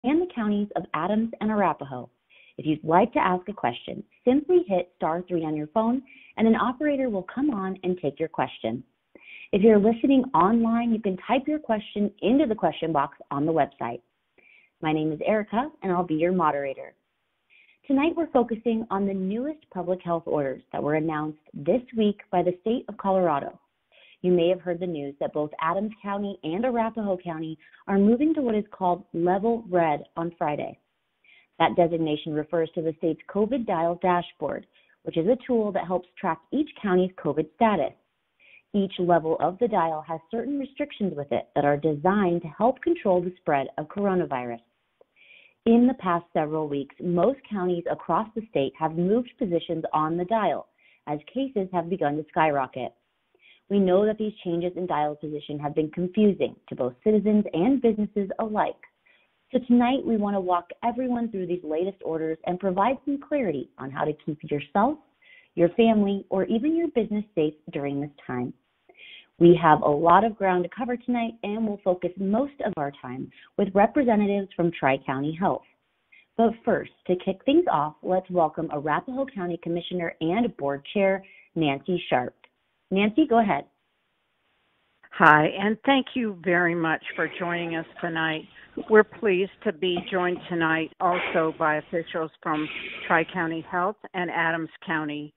and the counties of Adams and Arapahoe. If you'd like to ask a question, simply hit *3 on your phone and an operator will come on and take your question. If you're listening online, you can type your question into the question box on the website. My name is Erica, and I'll be your moderator. Tonight, we're focusing on the newest public health orders that were announced this week by the state of Colorado. You may have heard the news that both Adams County and Arapahoe County are moving to what is called Level Red on Friday. That designation refers to the state's COVID Dial dashboard, which is a tool that helps track each county's COVID status. Each level of the dial has certain restrictions with it that are designed to help control the spread of coronavirus. In the past several weeks, most counties across the state have moved positions on the dial as cases have begun to skyrocket. We know that these changes in dial position have been confusing to both citizens and businesses alike. So tonight, we want to walk everyone through these latest orders and provide some clarity on how to keep yourself, your family, or even your business safe during this time. We have a lot of ground to cover tonight, and we'll focus most of our time with representatives from Tri-County Health. But first, to kick things off, let's welcome Arapahoe County Commissioner and Board Chair, Nancy Sharp. Nancy, go ahead. Hi, and thank you very much for joining us tonight. We're pleased to be joined tonight also by officials from Tri-County Health and Adams County.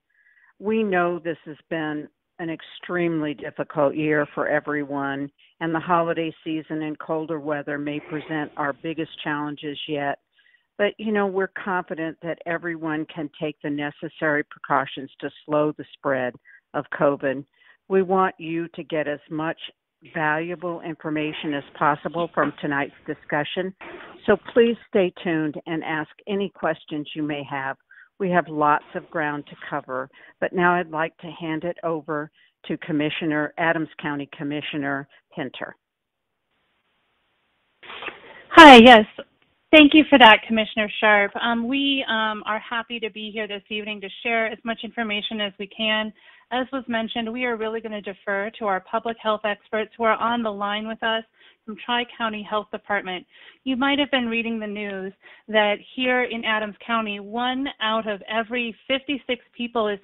We know this has been an extremely difficult year for everyone, and the holiday season and colder weather may present our biggest challenges yet. But, we're confident that everyone can take the necessary precautions to slow the spread of COVID. We want you to get as much valuable information as possible from tonight's discussion, so please stay tuned and ask any questions you may have. We have lots of ground to cover, but now I'd like to hand it over to Adams County Commissioner Pinter. Hi, yes. Thank you for that, Commissioner Sharp. We are happy to be here this evening to share as much information as we can. As was mentioned, we are really going to defer to our public health experts who are on the line with us from Tri-County Health Department. You might have been reading the news that here in Adams County, 1 out of every 56 people is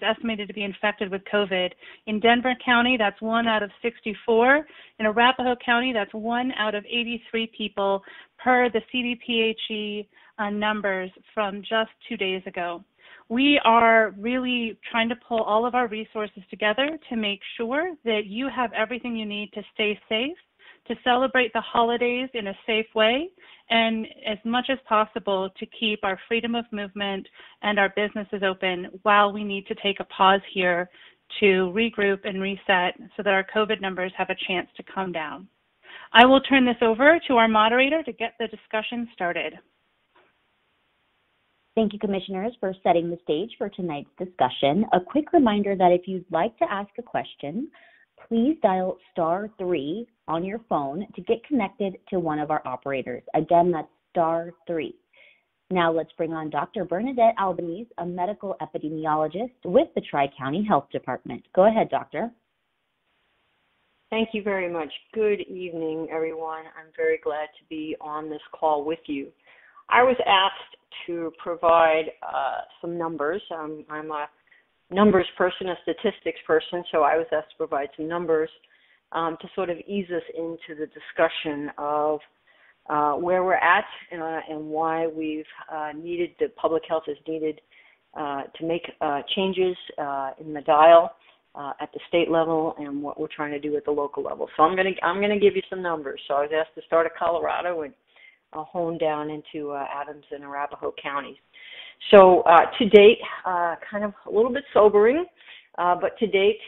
estimated to be infected with COVID. In Denver County, that's 1 out of 64. In Arapahoe County, that's 1 out of 83 people per the CDPHE numbers from just 2 days ago. We are really trying to pull all of our resources together to make sure that you have everything you need to stay safe, to celebrate the holidays in a safe way, and as much as possible to keep our freedom of movement and our businesses open while we need to take a pause here to regroup and reset so that our COVID numbers have a chance to come down. I will turn this over to our moderator to get the discussion started. Thank you, Commissioners, for setting the stage for tonight's discussion. A quick reminder that if you'd like to ask a question, please dial *3 on your phone to get connected to one of our operators. Again, that's *3. Now let's bring on Dr. Bernadette Albanese, a medical epidemiologist with the Tri-County Health Department. Go ahead, Doctor. Thank you very much. Good evening, everyone. I'm very glad to be on this call with you. I was asked to provide some numbers. I'm a numbers person, a statistics person, so I was asked to provide some numbers to sort of ease us into the discussion of where we're at and why the public health has needed to make changes in the dial at the state level and what we're trying to do at the local level. So I'm gonna give you some numbers. So I was asked to start at Colorado and hone down into Adams and Arapahoe counties. So to date, kind of a little bit sobering, but to date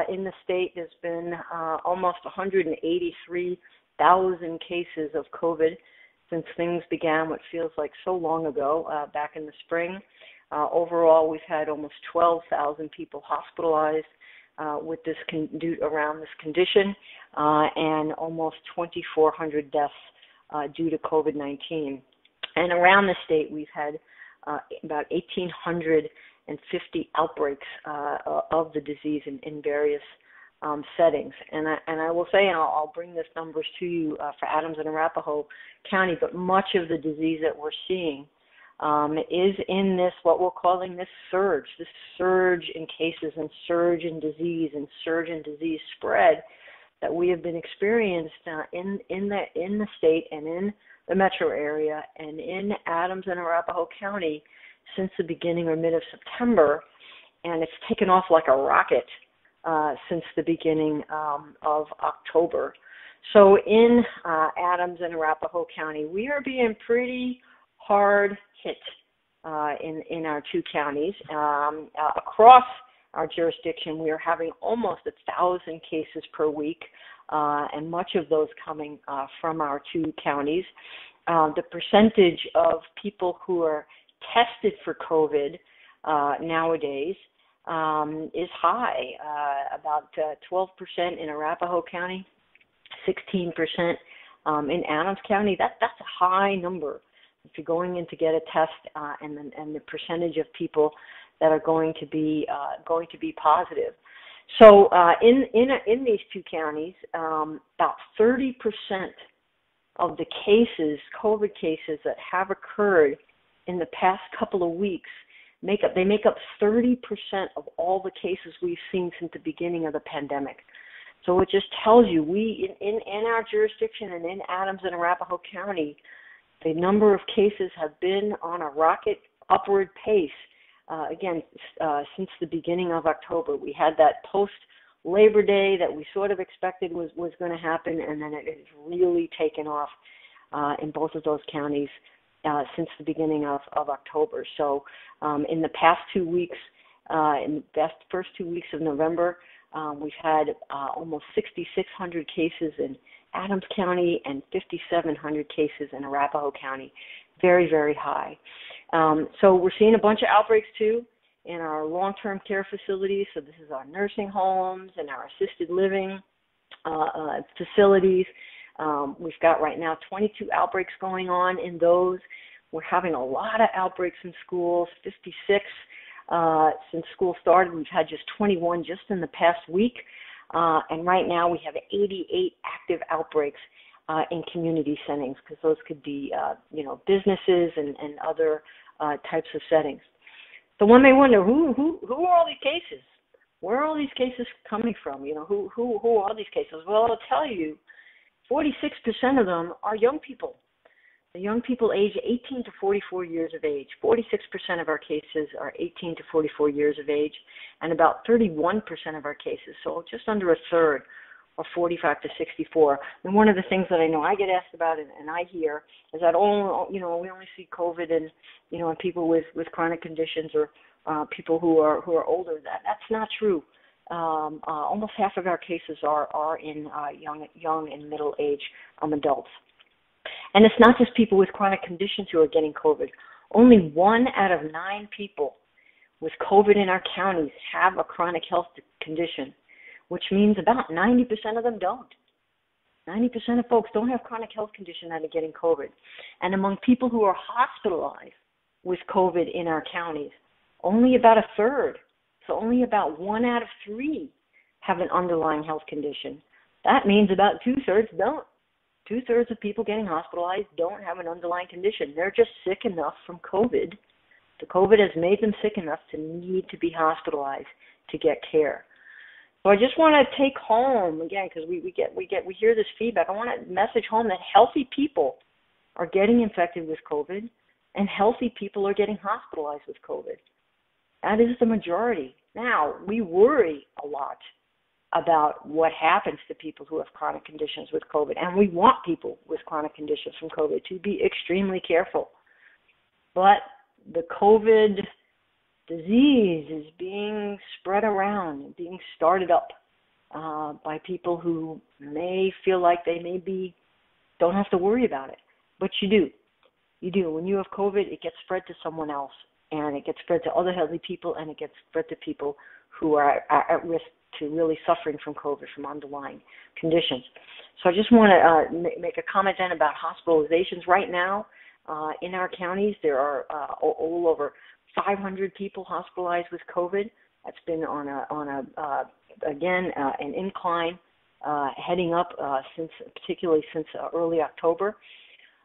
in the state there's been almost 183,000 cases of COVID since things began what feels like so long ago back in the spring. Overall, we've had almost 12,000 people hospitalized with around this condition, and almost 2,400 deaths due to COVID-19. And around the state, we've had about 1,850 outbreaks of the disease in various settings. And I will say, and I'll bring this numbers to you for Adams and Arapahoe County, but much of the disease that we're seeing is in this, what we're calling this surge in cases and surge in disease and surge in disease spread that we have been experienced in the state and in the metro area and in Adams and Arapahoe County since the beginning or mid of September, and it's taken off like a rocket since the beginning of October. So in Adams and Arapahoe County, we are being pretty hard hit in our two counties. Across our jurisdiction, we are having almost 1,000 cases per week, and much of those coming from our two counties. The percentage of people who are tested for COVID nowadays is high, about 12% in Arapahoe County, 16% in Adams County. That's a high number if you're going in to get a test, and the percentage of people that are going to be positive. So in these two counties, about 30% of the cases, COVID cases that have occurred in the past couple of weeks, make up 30% of all the cases we've seen since the beginning of the pandemic. So it just tells you we in our jurisdiction and in Adams and Arapahoe County, the number of cases have been on a rocket upward pace. Since the beginning of October. We had that post-Labor Day that we sort of expected was going to happen, and then it has really taken off in both of those counties since the beginning of October. So in the past 2 weeks, in the first 2 weeks of November, we've had almost 6,600 cases in Adams County and 5,700 cases in Arapahoe County. Very, very high. So we're seeing a bunch of outbreaks too in our long-term care facilities. So this is our nursing homes and our assisted living facilities. We've got right now 22 outbreaks going on in those. We're having a lot of outbreaks in schools, 56 since school started. We've had just 21 just in the past week. And right now we have 88 active outbreaks in community settings, because those could be, businesses and other types of settings. So one may wonder, who are all these cases? Where are all these cases coming from? Who are these cases? Well, I'll tell you, 46% of them are young people. The young people age 18 to 44 years of age. 46% of our cases are 18 to 44 years of age, and about 31% of our cases, so just under a third, or 45 to 64. And one of the things that I know I get asked about and I hear is that, we only see COVID in people with chronic conditions or people who are older. That's not true. Almost half of our cases are in young and middle age adults. And it's not just people with chronic conditions who are getting COVID. Only 1 out of 9 people with COVID in our counties have a chronic health condition, which means about 90% of them don't. 90% of folks don't have chronic health condition that are getting COVID. And among people who are hospitalized with COVID in our counties, only about a third, so only about 1 out of 3 have an underlying health condition. That means about 2/3 don't. 2/3 of people getting hospitalized don't have an underlying condition. They're just sick enough from COVID. The COVID has made them sick enough to need to be hospitalized to get care. So I just want to take home, again, because we hear this feedback, I want to message home that healthy people are getting infected with COVID, and healthy people are getting hospitalized with COVID. That is the majority. Now, we worry a lot about what happens to people who have chronic conditions with COVID, and we want people with chronic conditions from COVID to be extremely careful. But the COVID disease is being spread around and being started up by people who may feel like they don't have to worry about it. But you do. You do. When you have COVID, it gets spread to someone else, and it gets spread to other healthy people, and it gets spread to people who are at risk to really suffering from COVID, from underlying conditions. So I just want to make a comment then about hospitalizations. Right now, in our counties, there are all over 500 people hospitalized with COVID. That's been on a again, an incline heading up particularly since early October.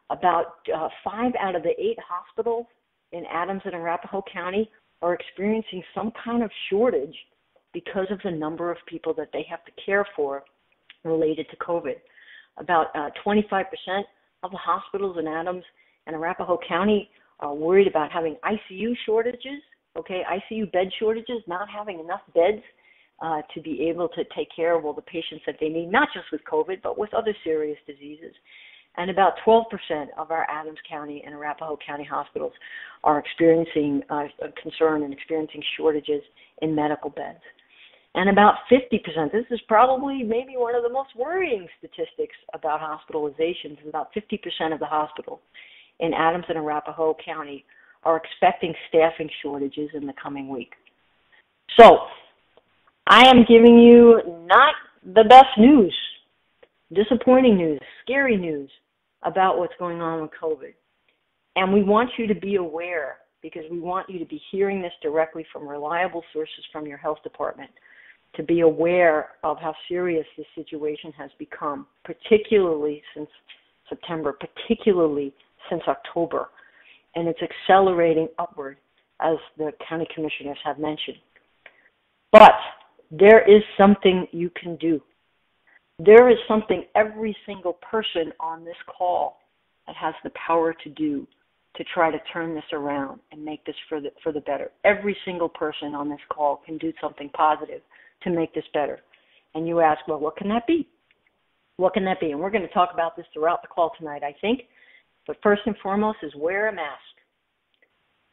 About 5 out of the 8 hospitals in Adams and Arapahoe County are experiencing some kind of shortage because of the number of people that they have to care for related to COVID. About 25% of the hospitals in Adams and Arapahoe County are worried about having ICU shortages, ICU bed shortages, not having enough beds to be able to take care of all the patients that they need, not just with COVID, but with other serious diseases. And about 12% of our Adams County and Arapahoe County hospitals are experiencing a concern and experiencing shortages in medical beds. And about 50%, this is probably maybe one of the most worrying statistics about hospitalizations, about 50% of the hospitals in Adams and Arapahoe County are expecting staffing shortages in the coming week. So I am giving you not the best news, disappointing news, scary news about what's going on with COVID. And we want you to be aware, because we want you to be hearing this directly from reliable sources from your health department, to be aware of how serious this situation has become, particularly since September, particularly since October. And it's accelerating upward, as the county commissioners have mentioned. But there is something you can do. There is something every single person on this call that has the power to do to try to turn this around and make this for the better. Every single person on this call can do something positive to make this better. And you ask, well, what can that be? What can that be? And we're going to talk about this throughout the call tonight, I think. But first and foremost is wear a mask.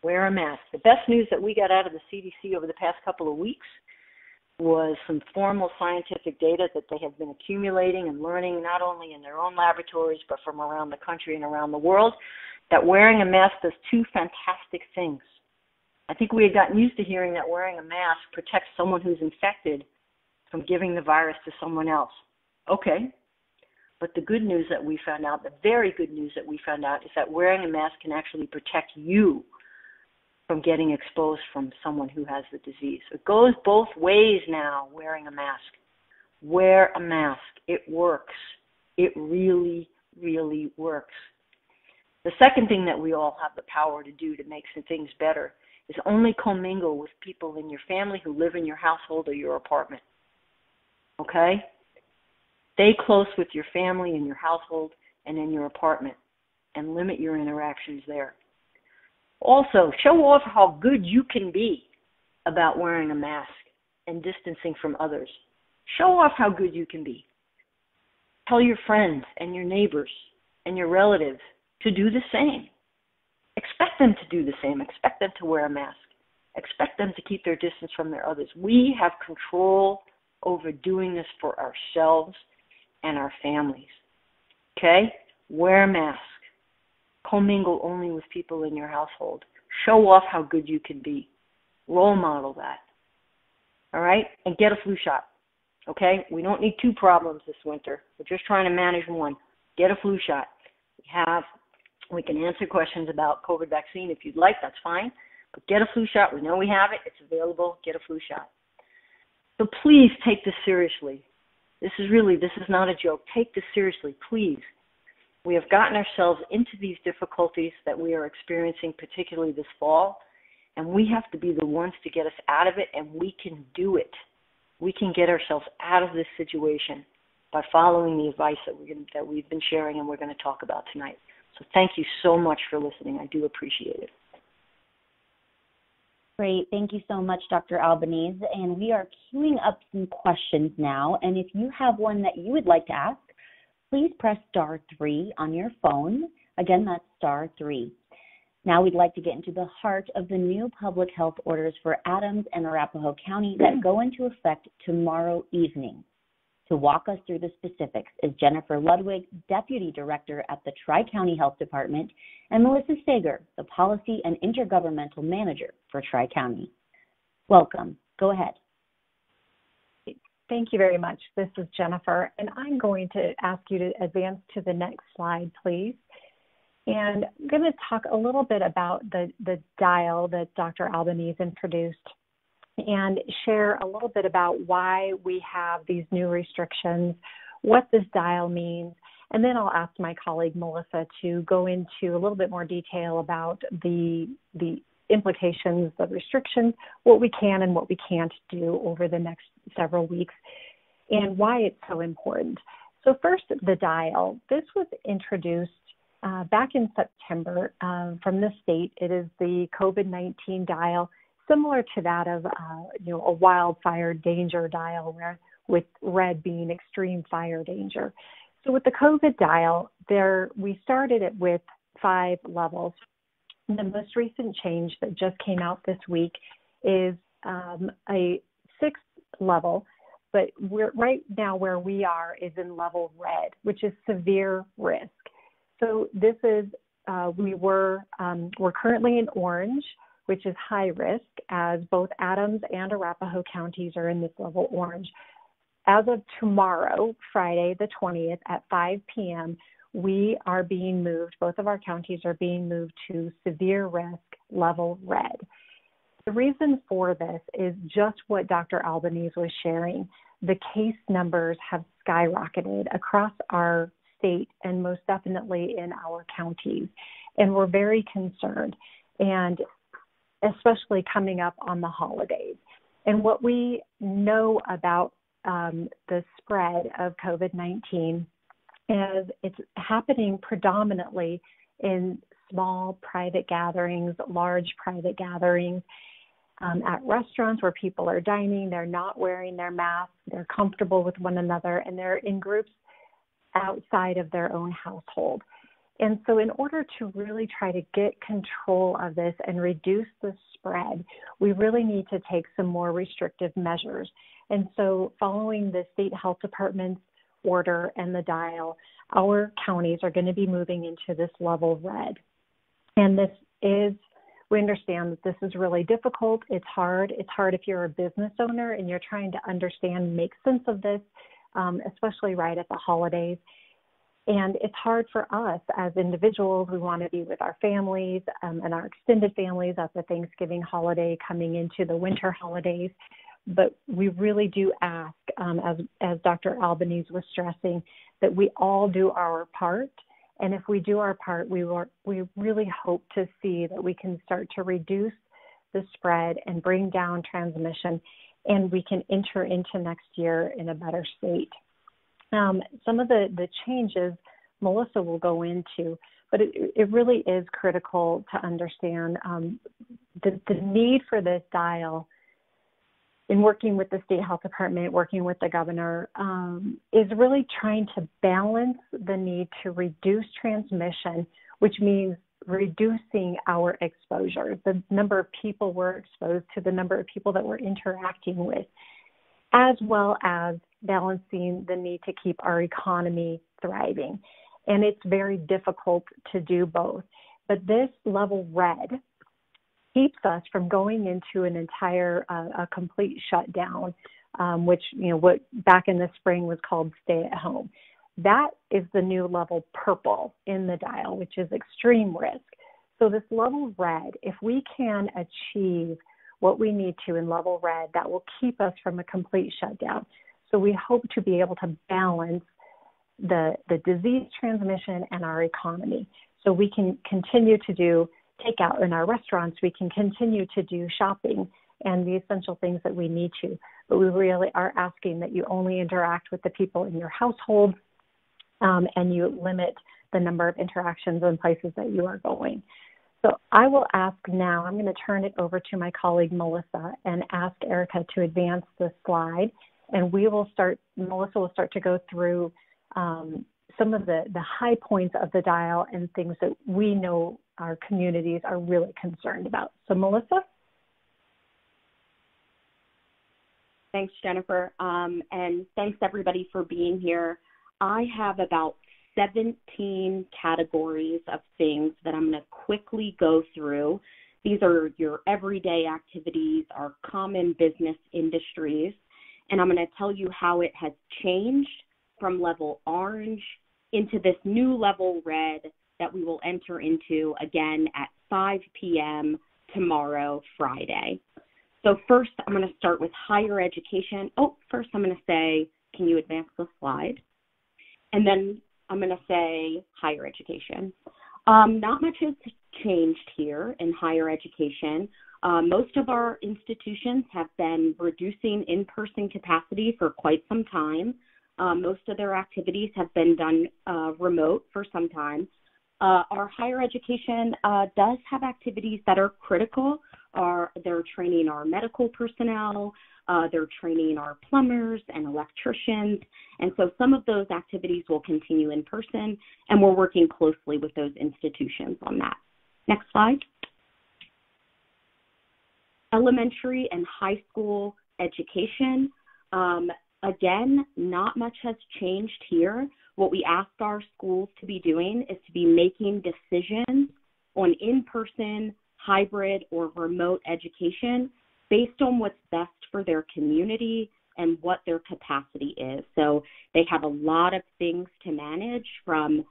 Wear a mask. The best news that we got out of the CDC over the past couple of weeks was some formal scientific data that they have been accumulating and learning, not only in their own laboratories, but from around the country and around the world, that wearing a mask does 2 fantastic things. I think we had gotten used to hearing that wearing a mask protects someone who's infected from giving the virus to someone else. Okay. But the good news that we found out, the very good news that we found out, is that wearing a mask can actually protect you from getting exposed from someone who has the disease. It goes both ways now, wearing a mask. Wear a mask. It works. It really, really works. The second thing that we all have the power to do to make some things better is only commingle with people in your family who live in your household or your apartment. Okay? Stay close with your family in your household and in your apartment, and limit your interactions there. Also, show off how good you can be about wearing a mask and distancing from others. Show off how good you can be. Tell your friends and your neighbors and your relatives to do the same. Expect them to do the same. Expect them to wear a mask. Expect them to keep their distance from their others. We have control over doing this for ourselves and our families. Okay? Wear a mask. Commingle only with people in your household. Show off how good you can be. Role model that. All right? And get a flu shot. Okay? We don't need 2 problems this winter. We're just trying to manage one. Get a flu shot. We can answer questions about COVID vaccine if you'd like. That's fine. But get a flu shot. We know we have it. It's available. Get a flu shot. So please take this seriously. This is not a joke. Take this seriously, please. We have gotten ourselves into these difficulties that we are experiencing, particularly this fall, and we have to be the ones to get us out of it, and we can do it. We can get ourselves out of this situation by following the advice that we've been sharing and we're going to talk about tonight. So thank you so much for listening. I do appreciate it. Great. Thank you so much, Dr. Albanese. And we are queuing up some questions now. And if you have one that you would like to ask, please press *3 on your phone. Again, that's *3. Now we'd like to get into the heart of the new public health orders for Adams and Arapahoe County that go into effect tomorrow evening. To walk us through the specifics is Jennifer Ludwig, Deputy Director at the Tri-County Health Department, and Melissa Sager, the Policy and Intergovernmental Manager for Tri-County. Welcome. Go ahead. Thank you very much. This is Jennifer, and I'm going to ask you to advance to the next slide, please. And I'm going to talk a little bit about the dial that Dr. Albanese introduced and share a little bit about why we have these new restrictions, what this dial means, and then I'll ask my colleague Melissa to go into a little bit more detail about the implications of restrictions, what we can and what we can't do over the next several weeks, and why it's so important. So first, the dial. This was introduced back in September from the state. It is the COVID-19 dial, similar to that of a wildfire danger dial, where with red being extreme fire danger. So with the COVID dial, we started it with 5 levels. And the most recent change that just came out this week is a 6th level, but we're right now where we are is in level red, which is severe risk. So this is we're currently in orange, which is high risk, as both Adams and Arapahoe counties are in this level orange. As of tomorrow, Friday the 20th at 5 p.m., we are being moved, both of our counties are being moved to severe risk level red. The reason for this is just what Dr. Albanese was sharing. The case numbers have skyrocketed across our state and most definitely in our counties. And we're very concerned, and especially coming up on the holidays. And what we know about the spread of COVID-19 is it's happening predominantly in small private gatherings, large private gatherings, at restaurants where people are dining, they're not wearing their masks, they're comfortable with one another, and they're in groups outside of their own household. And so in order to really try to get control of this and reduce the spread, we really need to take some more restrictive measures. And so following the state health department's order and the dial, our counties are going to be moving into this level red. And we understand that this is really difficult. It's hard. It's hard if you're a business owner and you're trying to understand and make sense of this, especially right at the holidays. And it's hard for us as individuals. We want to be with our families and our extended families at the Thanksgiving holiday coming into the winter holidays. But we really do ask, as Dr. Albanese was stressing, that we all do our part. And if we do our part, we really hope to see that we can start to reduce the spread and bring down transmission, and we can enter into next year in a better state. Some of the changes Melissa will go into, but it really is critical to understand the need for this dial in working with the state health department, working with the governor, is really trying to balance the need to reduce transmission, which means reducing our exposure, the number of people we're exposed to, the number of people that we're interacting with, as well as balancing the need to keep our economy thriving. And it's very difficult to do both. But this level red keeps us from going into an entire, a complete shutdown, which, what back in the spring was called stay at home. That is the new level purple in the dial, which is extreme risk. So this level red, if we can achieve what we need to in level red, that will keep us from a complete shutdown. So we hope to be able to balance the disease transmission and our economy. So we can continue to do takeout in our restaurants, we can continue to do shopping and the essential things that we need to. But we really are asking that you only interact with the people in your household, and you limit the number of interactions and places that you are going. So I will ask now, I'm going to turn it over to my colleague Melissa and ask Erica to advance the slide, and Melissa will start to go through some of the high points of the dial and things that we know our communities are really concerned about. So Melissa? Thanks, Jennifer, and thanks everybody for being here. I have about 17 categories of things that I'm going to quickly go through. These are your everyday activities, our common business industries, and I'm going to tell you how it has changed from level orange into this new level red that we will enter into again at 5 p.m. tomorrow, Friday. So first, I'm going to start with higher education. First I'm going to say, can you advance the slide? And then I'm going to say higher education. Not much has changed here in higher education. Most of our institutions have been reducing in-person capacity for quite some time. Most of their activities have been done remote for some time. Our higher education does have activities that are critical. They're training our medical personnel, they're training our plumbers and electricians, and so some of those activities will continue in person, and we're working closely with those institutions on that. Next slide. Elementary and high school education. Again, not much has changed here. What we ask our schools to be doing is to be making decisions on in-person, hybrid, or remote education based on what's best for their community and what their capacity is. So they have a lot of things to manage, from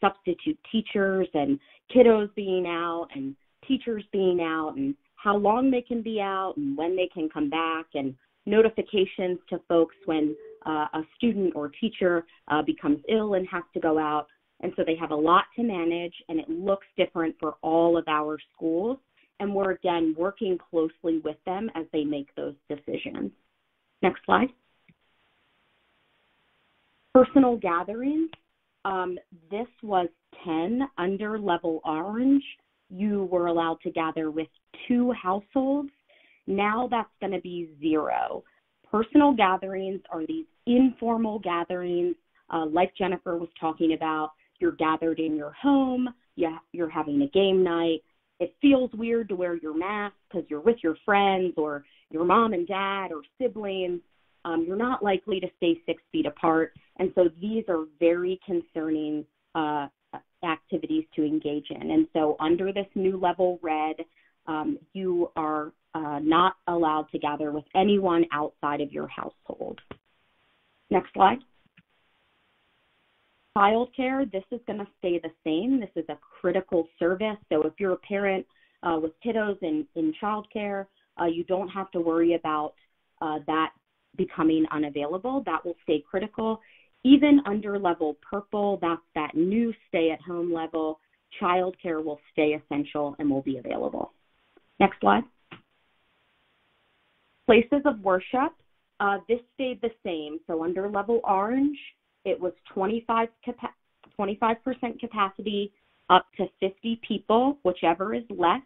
substitute teachers and kiddos being out and teachers being out and how long they can be out and when they can come back, and notifications to folks when a student or teacher becomes ill and has to go out. And so they have a lot to manage, and it looks different for all of our schools. And we're, again, working closely with them as they make those decisions. Next slide. Personal gatherings. This was 10 under level orange. You were allowed to gather with 2 households. Now that's going to be 0. Personal gatherings are these informal gatherings, like Jennifer was talking about. You're gathered in your home, you're having a game night. It feels weird to wear your mask because you're with your friends or your mom and dad or siblings. You're not likely to stay 6 feet apart. And so these are very concerning activities to engage in. And so under this new level red, you are not allowed to gather with anyone outside of your household. Next slide. Childcare, this is going to stay the same. This is a critical service. So if you're a parent with kiddos in childcare, you don't have to worry about that becoming unavailable. That will stay critical. Even under level purple, that's that new stay-at-home level, childcare will stay essential and will be available. Next slide. Places of worship, this stayed the same. So under level orange, it was 25% capacity up to 50 people, whichever is less.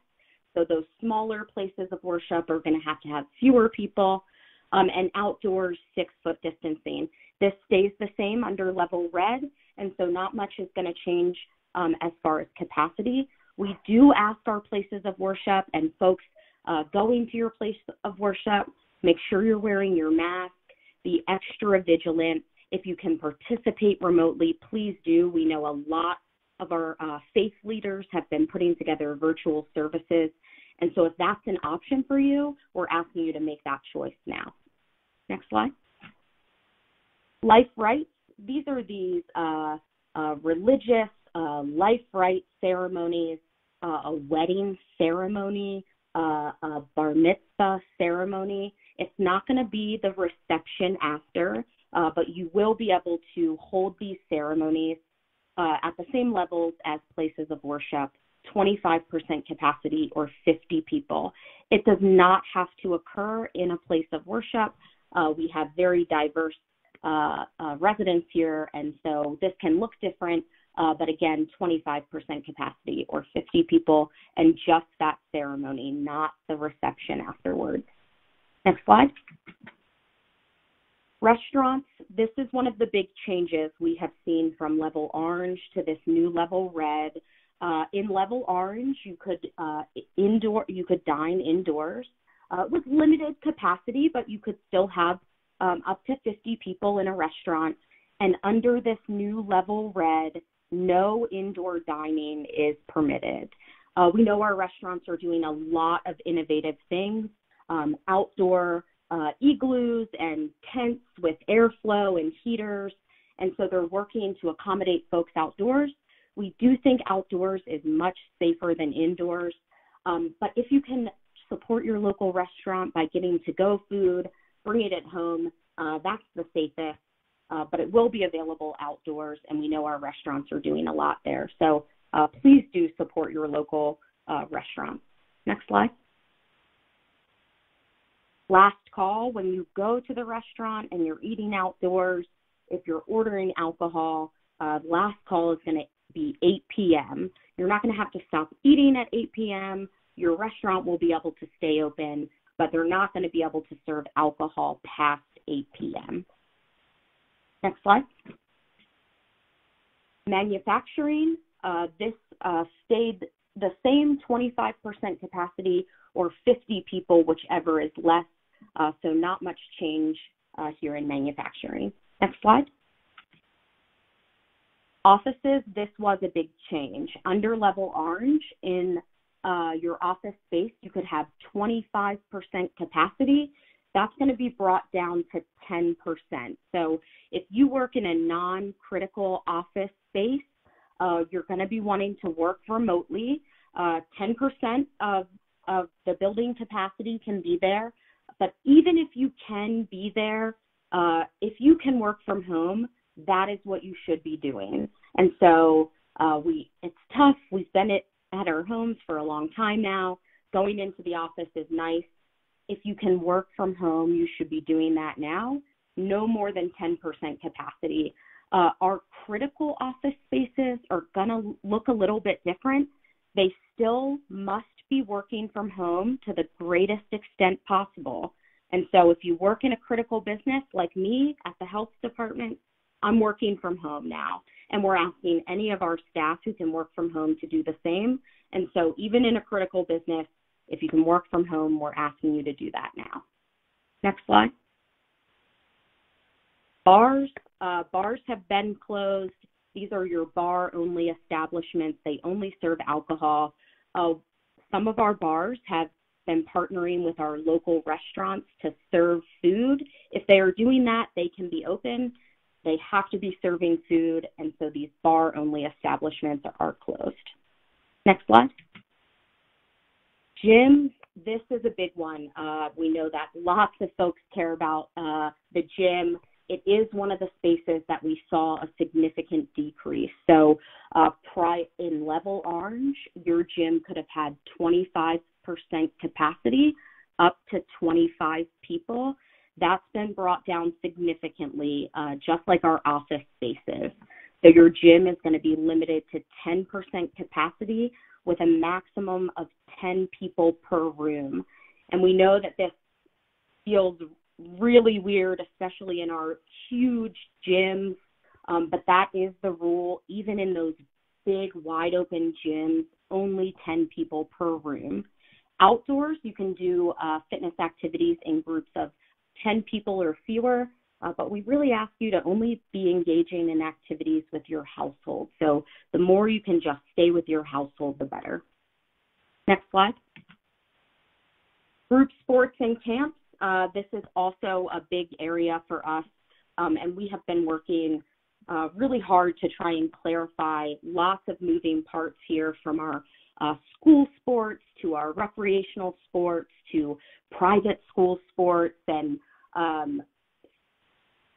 So those smaller places of worship are going to have fewer people, and outdoors 6-foot distancing. This stays the same under level red, and so not much is going to change as far as capacity. We do ask our places of worship and folks going to your place of worship, make sure you're wearing your mask, be extra vigilant. If you can participate remotely, please do. We know a lot of our faith leaders have been putting together virtual services. And so if that's an option for you, we're asking you to make that choice now. Next slide. Life rites. These are these religious life rite ceremonies, a wedding ceremony, a bar mitzvah ceremony. It's not going to be the reception after, but you will be able to hold these ceremonies at the same levels as places of worship, 25% capacity or 50 people. It does not have to occur in a place of worship. We have very diverse residents here, and so this can look different, but again, 25% capacity or 50 people, and just that ceremony, not the reception afterwards. Next slide. Restaurants, this is one of the big changes we have seen from level orange to this new level red. In level orange, you could dine indoors with limited capacity, but you could still have up to 50 people in a restaurant. And under this new level red, no indoor dining is permitted. We know our restaurants are doing a lot of innovative things, outdoor igloos and tents with airflow and heaters, and so they're working to accommodate folks outdoors. We do think outdoors is much safer than indoors, but if you can support your local restaurant by getting to-go food, bring it at home. That's the safest, but it will be available outdoors, and we know our restaurants are doing a lot there. So please do support your local restaurant. Next slide. Last call, when you go to the restaurant and you're eating outdoors, if you're ordering alcohol, last call is going to be 8 p.m. You're not going to have to stop eating at 8 p.m. Your restaurant will be able to stay open, but they're not going to be able to serve alcohol past 8 p.m. Next slide. Manufacturing, this stayed the same 25% capacity or 50 people, whichever is less, so not much change here in manufacturing. Next slide. Offices, this was a big change. Under level orange, in your office space, you could have 25% capacity. That's going to be brought down to 10%. So if you work in a non-critical office space, you're going to be wanting to work remotely. 10% of the building capacity can be there. But even if you can be there, if you can work from home, that is what you should be doing. And so it's tough. We've been at our homes for a long time now. Going into the office is nice. If you can work from home, you should be doing that now. No more than 10% capacity. Our critical office spaces are going to look a little bit different. They still must be working from home to the greatest extent possible. And so if you work in a critical business like me at the health department, I'm working from home now. And we're asking any of our staff who can work from home to do the same. And so even in a critical business, if you can work from home, we're asking you to do that now. Next slide. Bars. Bars have been closed. These are your bar-only establishments. They only serve alcohol. Some of our bars have been partnering with our local restaurants to serve food. If they are doing that, they can be open. They have to be serving food, and so these bar-only establishments are closed. Next slide. Gyms, this is a big one. We know that lots of folks care about the gym. It is one of the spaces that we saw a significant decrease. So in level orange, your gym could have had 25% capacity, up to 25 people. That's been brought down significantly, just like our office spaces. So your gym is going to be limited to 10% capacity with a maximum of 10 people per room. And we know that this feels really weird, especially in our huge gyms, but that is the rule. Even in those big, wide-open gyms, only 10 people per room. Outdoors, you can do fitness activities in groups of 10 people or fewer, but we really ask you to only be engaging in activities with your household. So the more you can just stay with your household, the better. Next slide. Group sports and camps. This is also a big area for us, and we have been working really hard to try and clarify lots of moving parts here, from our school sports to our recreational sports to private school sports and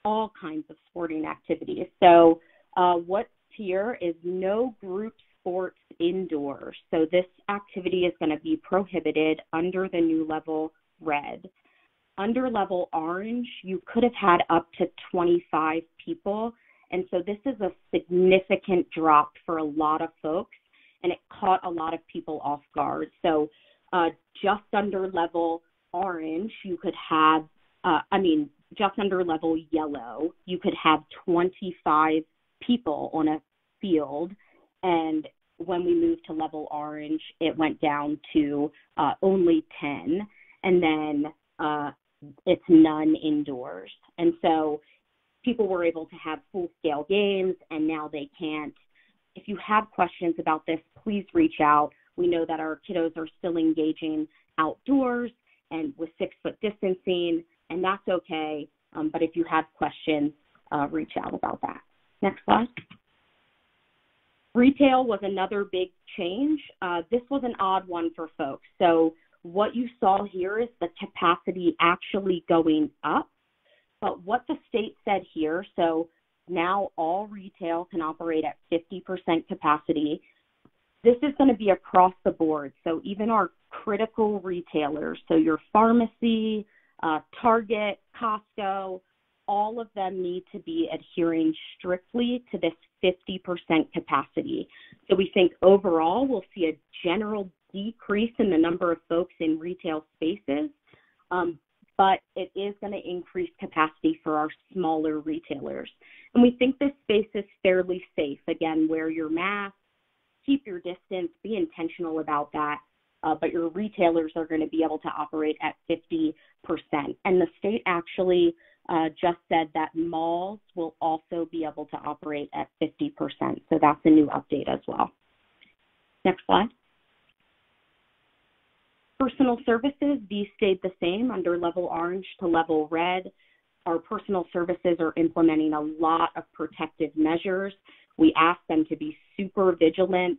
all kinds of sporting activities. So what's here is no group sports indoors. So this activity is going to be prohibited under the new level red. Under level orange, you could have had up to 25 people. And so this is a significant drop for a lot of folks, and it caught a lot of people off guard. So just under level orange, you could have, just under level yellow, you could have 25 people on a field. And when we moved to level orange, it went down to only 10. And then it's none indoors. And so people were able to have full-scale games, and now they can't. If you have questions about this, please reach out. We know that our kiddos are still engaging outdoors and with 6-foot distancing, and that's okay. But if you have questions, reach out about that. Next slide. Retail was another big change. This was an odd one for folks. So what you saw here is the capacity actually going up. But what the state said here, so now all retail can operate at 50% capacity. This is going to be across the board. So even our critical retailers, so your pharmacy, Target, Costco, all of them need to be adhering strictly to this 50% capacity. So we think overall we'll see a general decrease in the number of folks in retail spaces, but it is going to increase capacity for our smaller retailers. And we think this space is fairly safe. Again, wear your mask, keep your distance, be intentional about that, but your retailers are going to be able to operate at 50%. And the state actually just said that malls will also be able to operate at 50%. So that's a new update as well. Next slide. Personal services, these stayed the same under level orange to level red. Our personal services are implementing a lot of protective measures. We ask them to be super vigilant.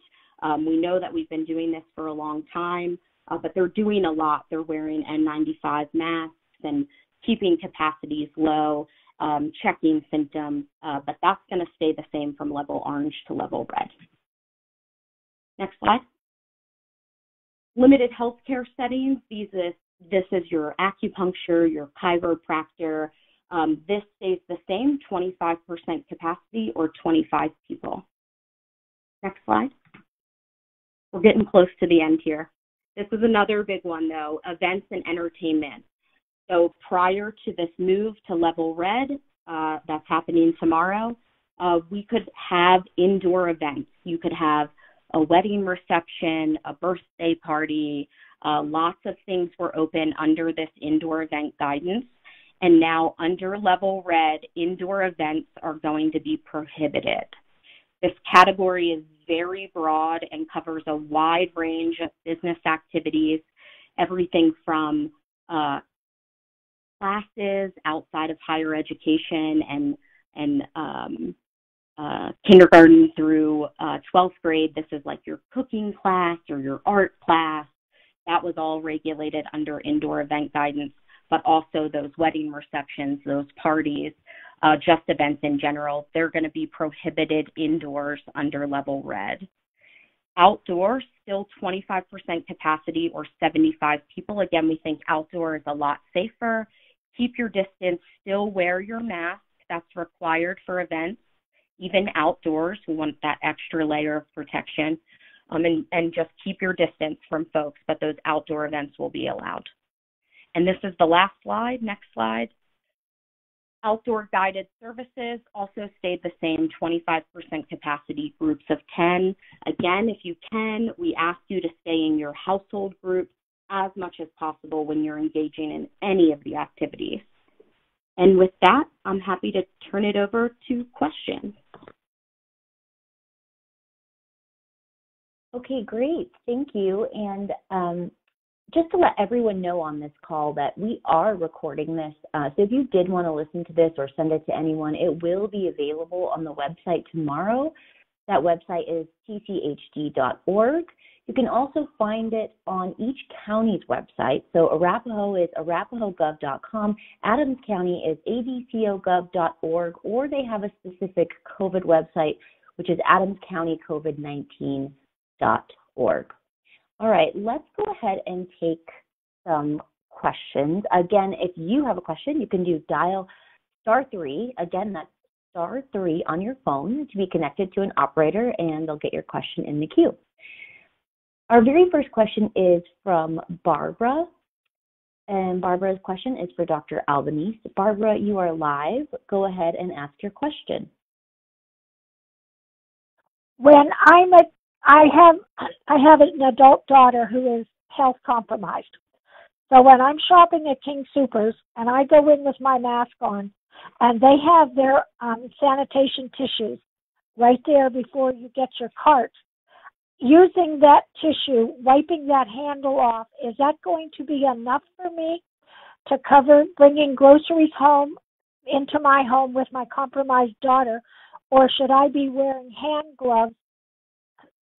We know that we've been doing this for a long time, but they're doing a lot. They're wearing N95 masks and keeping capacities low, checking symptoms, but that's going to stay the same from level orange to level red. Next slide. Limited healthcare settings, this is your acupuncture, your chiropractor. This stays the same, 25% capacity or 25 people. Next slide. We're getting close to the end here. This is another big one, though, events and entertainment. So prior to this move to level red, that's happening tomorrow, we could have indoor events. You could have a wedding reception, a birthday party, lots of things were open under this indoor event guidance. And now under level red, indoor events are going to be prohibited. This category is very broad and covers a wide range of business activities, everything from classes outside of higher education and kindergarten through 12th grade. This is like your cooking class or your art class. That was all regulated under indoor event guidance, but also those wedding receptions, those parties, just events in general, they're going to be prohibited indoors under level red. Outdoors, still 25% capacity or 75 people. Again, we think outdoor is a lot safer. Keep your distance, still wear your mask. That's required for events. Even outdoors, we want that extra layer of protection. And just keep your distance from folks, but those outdoor events will be allowed. And this is the last slide. Next slide. Outdoor guided services also stayed the same, 25% capacity, groups of 10. Again, if you can, we ask you to stay in your household group as much as possible when you're engaging in any of the activities. And with that, I'm happy to turn it over to questions. Okay, great. Thank you. And just to let everyone know on this call that we are recording this. So if you did want to listen to this or send it to anyone, it will be available on the website tomorrow. That website is tchd.org. You can also find it on each county's website. So Arapahoe is arapahogov.com. Adams County is abcogov.org, or they have a specific COVID website, which is adamscountycovid19.org. All right, let's go ahead and take some questions. Again, if you have a question, you can dial *3. Again, that's *3 on your phone to be connected to an operator, and they'll get your question in the queue. Our very first question is from Barbara, and Barbara's question is for Dr. Albanese. Barbara, you are live. Go ahead and ask your question. When I have an adult daughter who is health compromised. So when I'm shopping at King Soopers and I go in with my mask on, and they have their sanitation tissues right there before you get your cart, using that tissue, wiping that handle off, is that going to be enough for me to cover bringing groceries home into my home with my compromised daughter, or should I be wearing hand gloves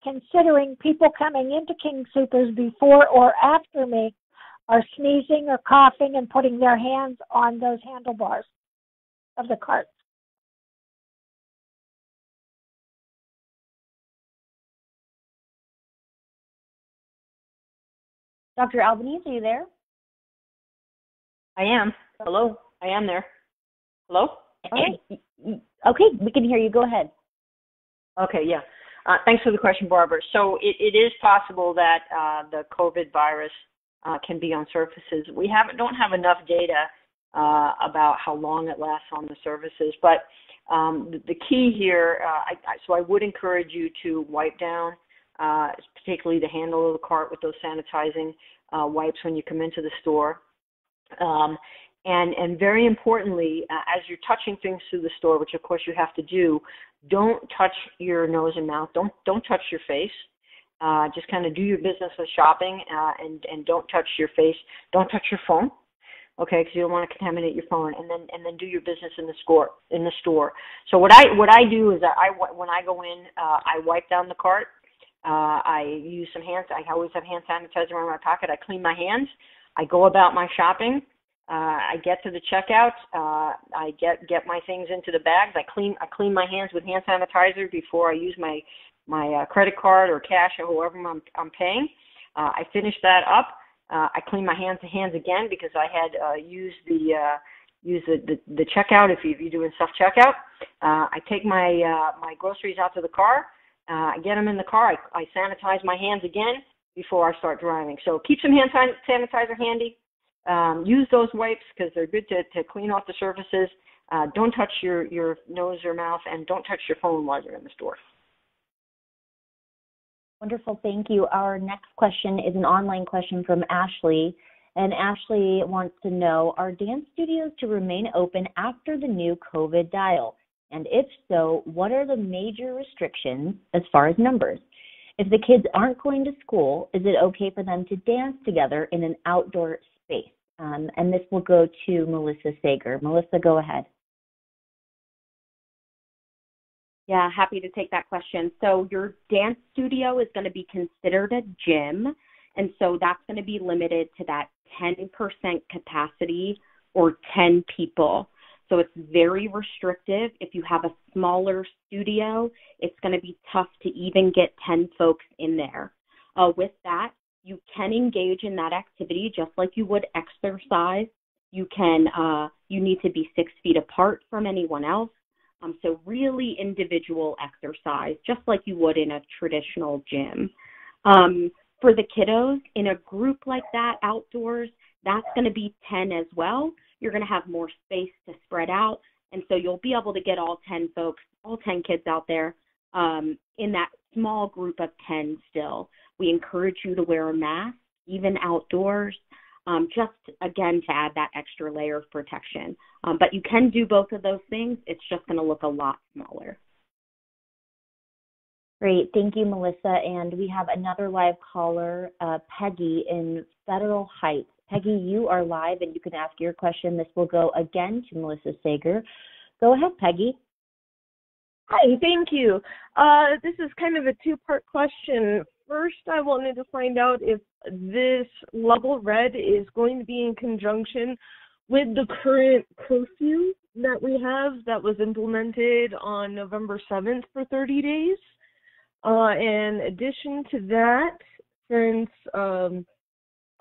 considering people coming into King Soopers before or after me are sneezing or coughing and putting their hands on those handlebars of the carts. Dr. Albanese, are you there? I am. Hello. I am there. Hello? Okay, we can hear you. Go ahead. Okay, yeah. Thanks for the question, Barbara. So it is possible that the COVID virus can be on surfaces. We don't have enough data about how long it lasts on the surfaces, but the key here, so I would encourage you to wipe down, particularly the handle of the cart with those sanitizing wipes when you come into the store. And very importantly, as you're touching things through the store, which of course you have to do, don't touch your nose and mouth. Don't touch your face. Just kind of do your business with shopping, and don't touch your face. Don't touch your phone, okay? Because you don't want to contaminate your phone. And then do your business in the store. So what I do is when I go in, I wipe down the cart. I use some hands. I always have hand sanitizer in my pocket. I clean my hands. I go about my shopping. I get to the checkout. I get my things into the bags. I clean my hands with hand sanitizer before I use my credit card or cash or whoever I'm paying. I finish that up. I clean my hands again because I had used the checkout if you're doing self checkout. I take my groceries out to the car. I get them in the car. I sanitize my hands again before I start driving. So keep some hand sanitizer handy. Use those wipes because they're good to clean off the surfaces. Don't touch your nose or mouth, and don't touch your phone while you're in the store. Wonderful, thank you. Our next question is an online question from Ashley, and Ashley wants to know, are dance studios to remain open after the new COVID dial? And if so, what are the major restrictions as far as numbers? If the kids aren't going to school, is it okay for them to dance together in an outdoor space? And this will go to Melissa Sager. Melissa, go ahead. Yeah, happy to take that question. So your dance studio is going to be considered a gym, and so that's going to be limited to that 10% capacity or 10 people. So it's very restrictive. If you have a smaller studio, it's going to be tough to even get 10 folks in there. With that, you can engage in that activity just like you would exercise. You need to be 6 feet apart from anyone else. So really individual exercise, just like you would in a traditional gym. For the kiddos, in a group like that outdoors, that's going to be 10 as well. You're going to have more space to spread out, and so you'll be able to get all 10 folks, all 10 kids out there in that small group of 10 still. We encourage you to wear a mask, even outdoors, just, again, to add that extra layer of protection. But you can do both of those things. It's just going to look a lot smaller. Great. Thank you, Melissa. And we have another live caller, Peggy in Federal Heights. Peggy, you are live, and you can ask your question. This will go again to Melissa Sager. Go ahead, Peggy. Hi, thank you. This is kind of a two-part question. First, I wanted to find out if this level red is going to be in conjunction with the current curfew that we have that was implemented on November 7th for 30 days. In addition to that, since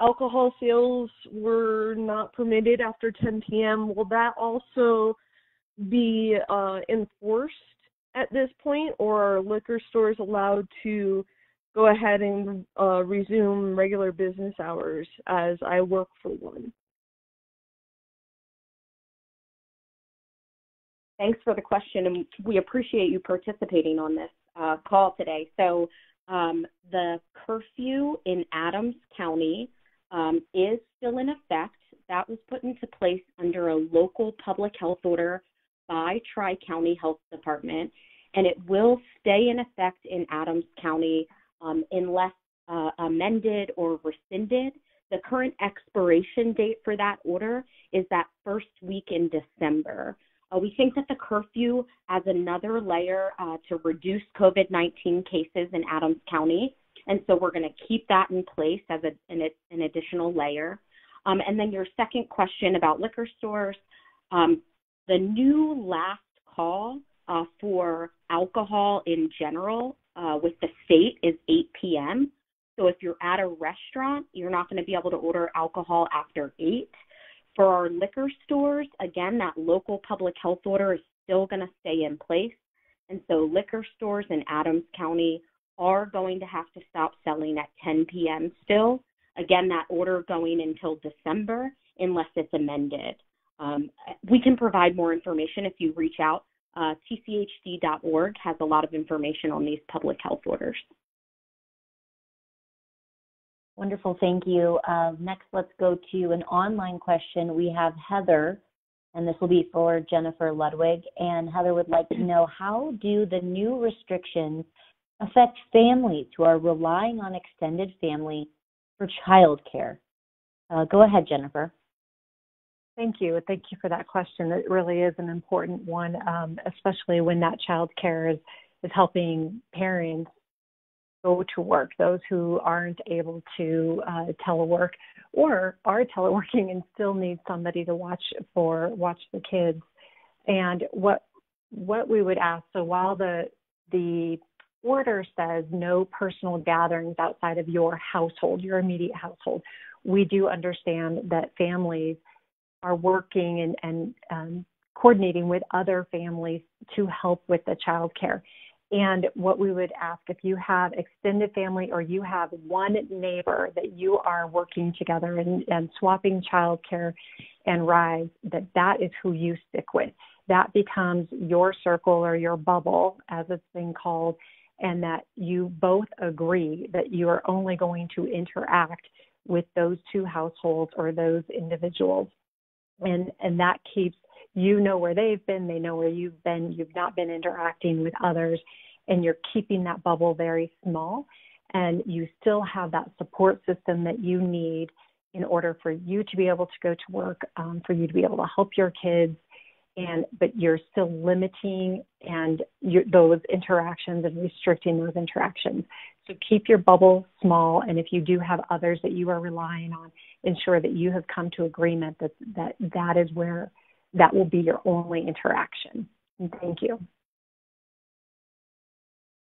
alcohol sales were not permitted after 10 p.m., will that also be enforced at this point, or are liquor stores allowed to go ahead and resume regular business hours as I work for one? Thanks for the question, and we appreciate you participating on this call today. So the curfew in Adams County is still in effect. That was put into place under a local public health order by Tri-County Health Department, and it will stay in effect in Adams County unless amended or rescinded. The current expiration date for that order is that first week in December. We think that the curfew adds another layer to reduce COVID-19 cases in Adams County, and so we're going to keep that in place as an additional layer. And then your second question about liquor stores, the new last call for alcohol in general with the state is 8 p.m. So if you're at a restaurant, you're not going to be able to order alcohol after 8. For our liquor stores, again, that local public health order is still going to stay in place. And so liquor stores in Adams County are going to have to stop selling at 10 p.m. still. Again, that order going until December unless it's amended. We can provide more information if you reach out. TCHD.org has a lot of information on these public health orders. Wonderful, thank you. Next, let's go to an online question. We have Heather, and this will be for Jennifer Ludwig. And Heather would like to know, how do the new restrictions affect families who are relying on extended family for childcare? Go ahead, Jennifer. Thank you. Thank you for that question. It really is an important one, especially when that childcare is helping parents go to work, those who aren't able to telework or are teleworking and still need somebody to watch the kids. And what we would ask, so while the order says no personal gatherings outside of your household, your immediate household, we do understand that families are working and coordinating with other families to help with the child care. And what we would ask, if you have extended family or you have one neighbor that you are working together and swapping childcare and rides, that is who you stick with. That becomes your circle or your bubble, as it's been called, and that you both agree that you are only going to interact with those two households or those individuals. And that keeps, you know where they've been, they know where you've been, you've not been interacting with others, and you're keeping that bubble very small, and you still have that support system that you need in order for you to be able to go to work, for you to be able to help your kids, but you're still limiting those interactions and restricting those interactions. So keep your bubble small, and if you do have others that you are relying on, ensure that you have come to agreement that is where that will be your only interaction. And thank you.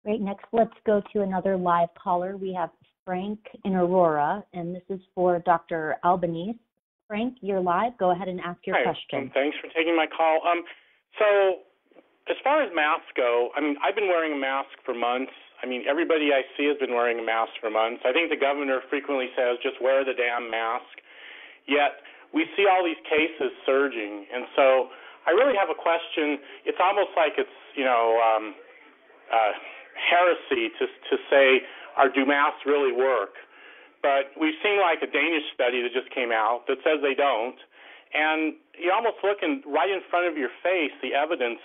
Great. Next, let's go to another live caller. We have Frank in Aurora, and this is for Dr. Albanese. Frank, you're live. Go ahead and ask your question. Thanks for taking my call. So as far as masks go, I've been wearing a mask for months. Everybody I see has been wearing a mask for months. I think the governor frequently says, just wear the damn mask. Yet we see all these cases surging. And so I really have a question. It's almost like it's, heresy to say, do masks really work? But we've seen like a Danish study that just came out that says they don't. And you're almost looking right in front of your face. The evidence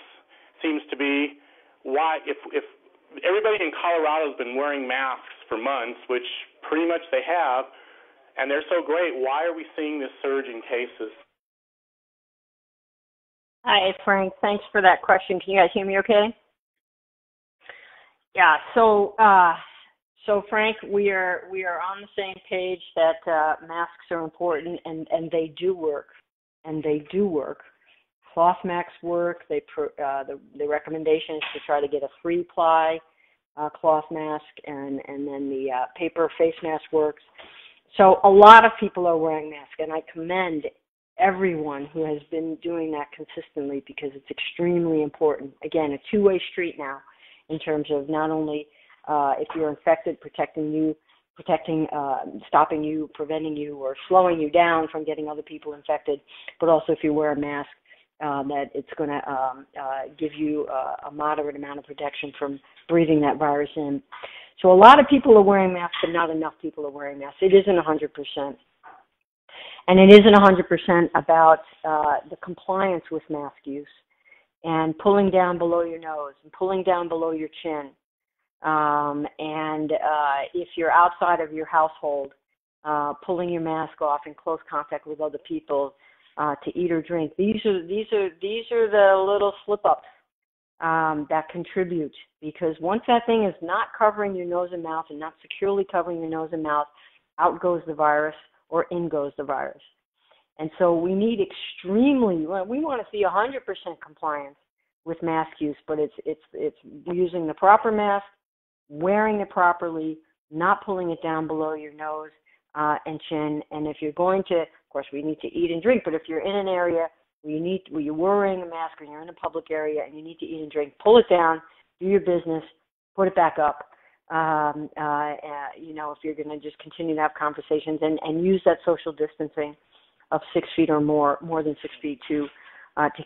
seems to be why, if everybody in Colorado has been wearing masks for months, which pretty much they have, and they're so great, why are we seeing this surge in cases? Hi, Frank. Thanks for that question. Can you guys hear me okay? Yeah, so Frank, we are on the same page that masks are important, and they do work. Cloth masks work. The recommendation is to try to get a 3-ply cloth mask, and then the paper face mask works. So a lot of people are wearing masks, and I commend everyone who has been doing that consistently because it's extremely important. Again, a two-way street now in terms of not only if you're infected, stopping you, preventing you, or slowing you down from getting other people infected, but also if you wear a mask, that it's going to give you a moderate amount of protection from breathing that virus in. So a lot of people are wearing masks, but not enough people are wearing masks. It isn't 100%. And it isn't 100% about the compliance with mask use and pulling down below your nose and pulling down below your chin. And if you're outside of your household, pulling your mask off in close contact with other people, to eat or drink. These are the little slip-ups that contribute, because once that thing is not covering your nose and mouth and not securely covering your nose and mouth, out goes the virus or in goes the virus. And so we need we want to see 100% compliance with mask use, but it's using the proper mask, wearing it properly, not pulling it down below your nose and chin. And if you're going to, of course, we need to eat and drink, but if you're in an area where you're wearing a mask and you're in a public area and you need to eat and drink, pull it down, do your business, put it back up. If you're going to just continue to have conversations and use that social distancing of 6 feet or more than 6 feet to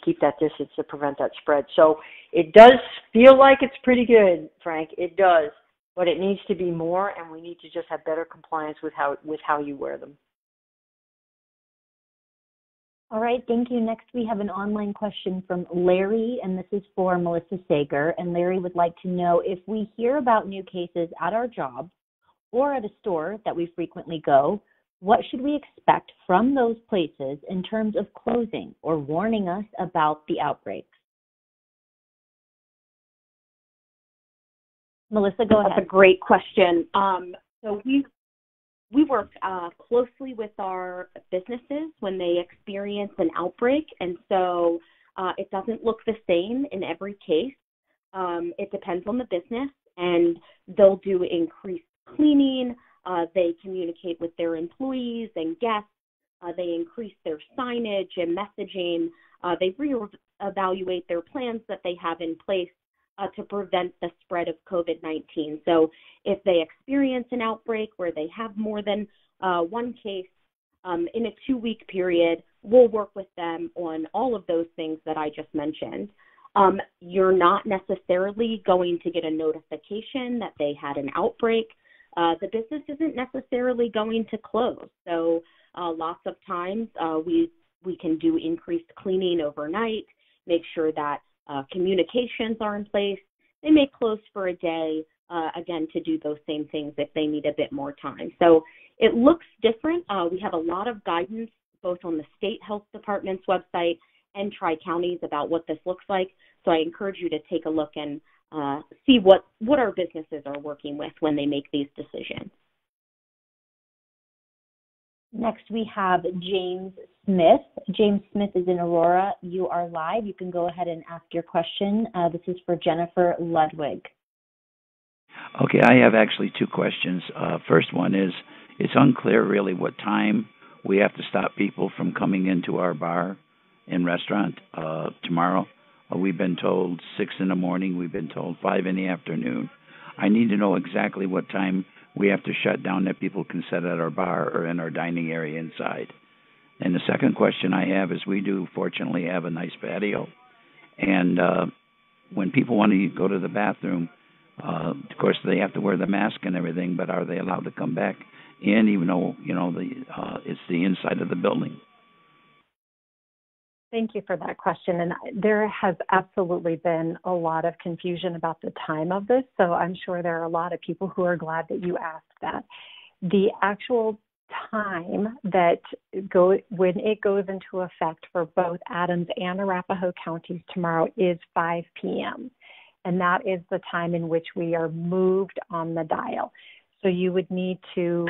keep that distance to prevent that spread. So it does feel like it's pretty good, Frank. It does, but it needs to be more, and we need to just have better compliance with how you wear them. All right, thank you. Next, we have an online question from Larry, and this is for Melissa Sager. And Larry would like to know, if we hear about new cases at our job or at a store that we frequently go, what should we expect from those places in terms of closing or warning us about the outbreaks? Melissa, go ahead. That's a great question. So we work closely with our businesses when they experience an outbreak, and so it doesn't look the same in every case. It depends on the business, and they'll do increased cleaning. They communicate with their employees and guests. They increase their signage and messaging. They reevaluate their plans that they have in place to prevent the spread of COVID-19. So if they experience an outbreak where they have more than one case in a 2-week period, we'll work with them on all of those things that I just mentioned. You're not necessarily going to get a notification that they had an outbreak. The business isn't necessarily going to close. So lots of times we can do increased cleaning overnight, make sure that communications are in place. They may close for a day, again, to do those same things if they need a bit more time. So it looks different. We have a lot of guidance both on the state health department's website and Tri-Counties about what this looks like. So I encourage you to take a look and see what our businesses are working with when they make these decisions. Next, we have James Smith. James Smith is in Aurora. You are live. You can go ahead and ask your question. This is for Jennifer Ludwig. Okay, I have actually 2 questions. First one is, it's unclear really what time we have to stop people from coming into our bar and restaurant tomorrow. We've been told 6 in the morning. We've been told 5 in the afternoon. I need to know exactly what time we have to shut down that people can sit at our bar or in our dining area inside. And the second question I have is, we do fortunately have a nice patio. And when people want to go to the bathroom, of course they have to wear the mask and everything, but are they allowed to come back in even though, it's the inside of the building? Thank you for that question. And there has absolutely been a lot of confusion about the time of this, so I'm sure there are a lot of people who are glad that you asked that. The actual time that when it goes into effect for both Adams and Arapahoe counties tomorrow is 5 p.m., and that is the time in which we are moved on the dial. So you would need to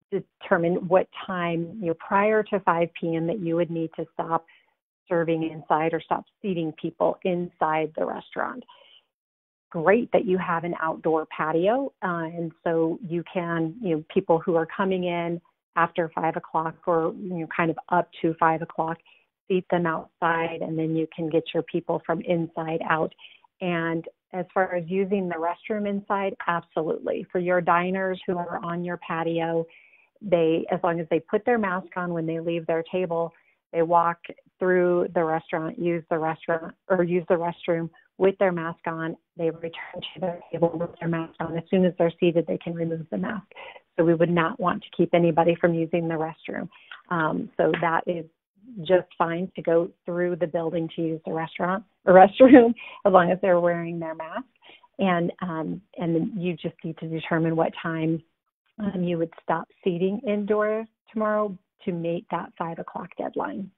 determine what time prior to 5 p.m. that you would need to stop serving inside or stop seating people inside the restaurant. Great that you have an outdoor patio, and so you can, people who are coming in after 5 o'clock or kind of up to 5 o'clock, seat them outside, and then you can get your people from inside out. And as far as using the restroom inside, absolutely. For your diners who are on your patio, as long as they put their mask on when they leave their table, they walk through the restaurant, use the restroom with their mask on. They return to their table with their mask on. As soon as they're seated, they can remove the mask. So we would not want to keep anybody from using the restroom. So that is just fine to go through the building to use the restroom as long as they're wearing their mask. And then you just need to determine what time you would stop seating indoors tomorrow to meet that 5 o'clock deadline.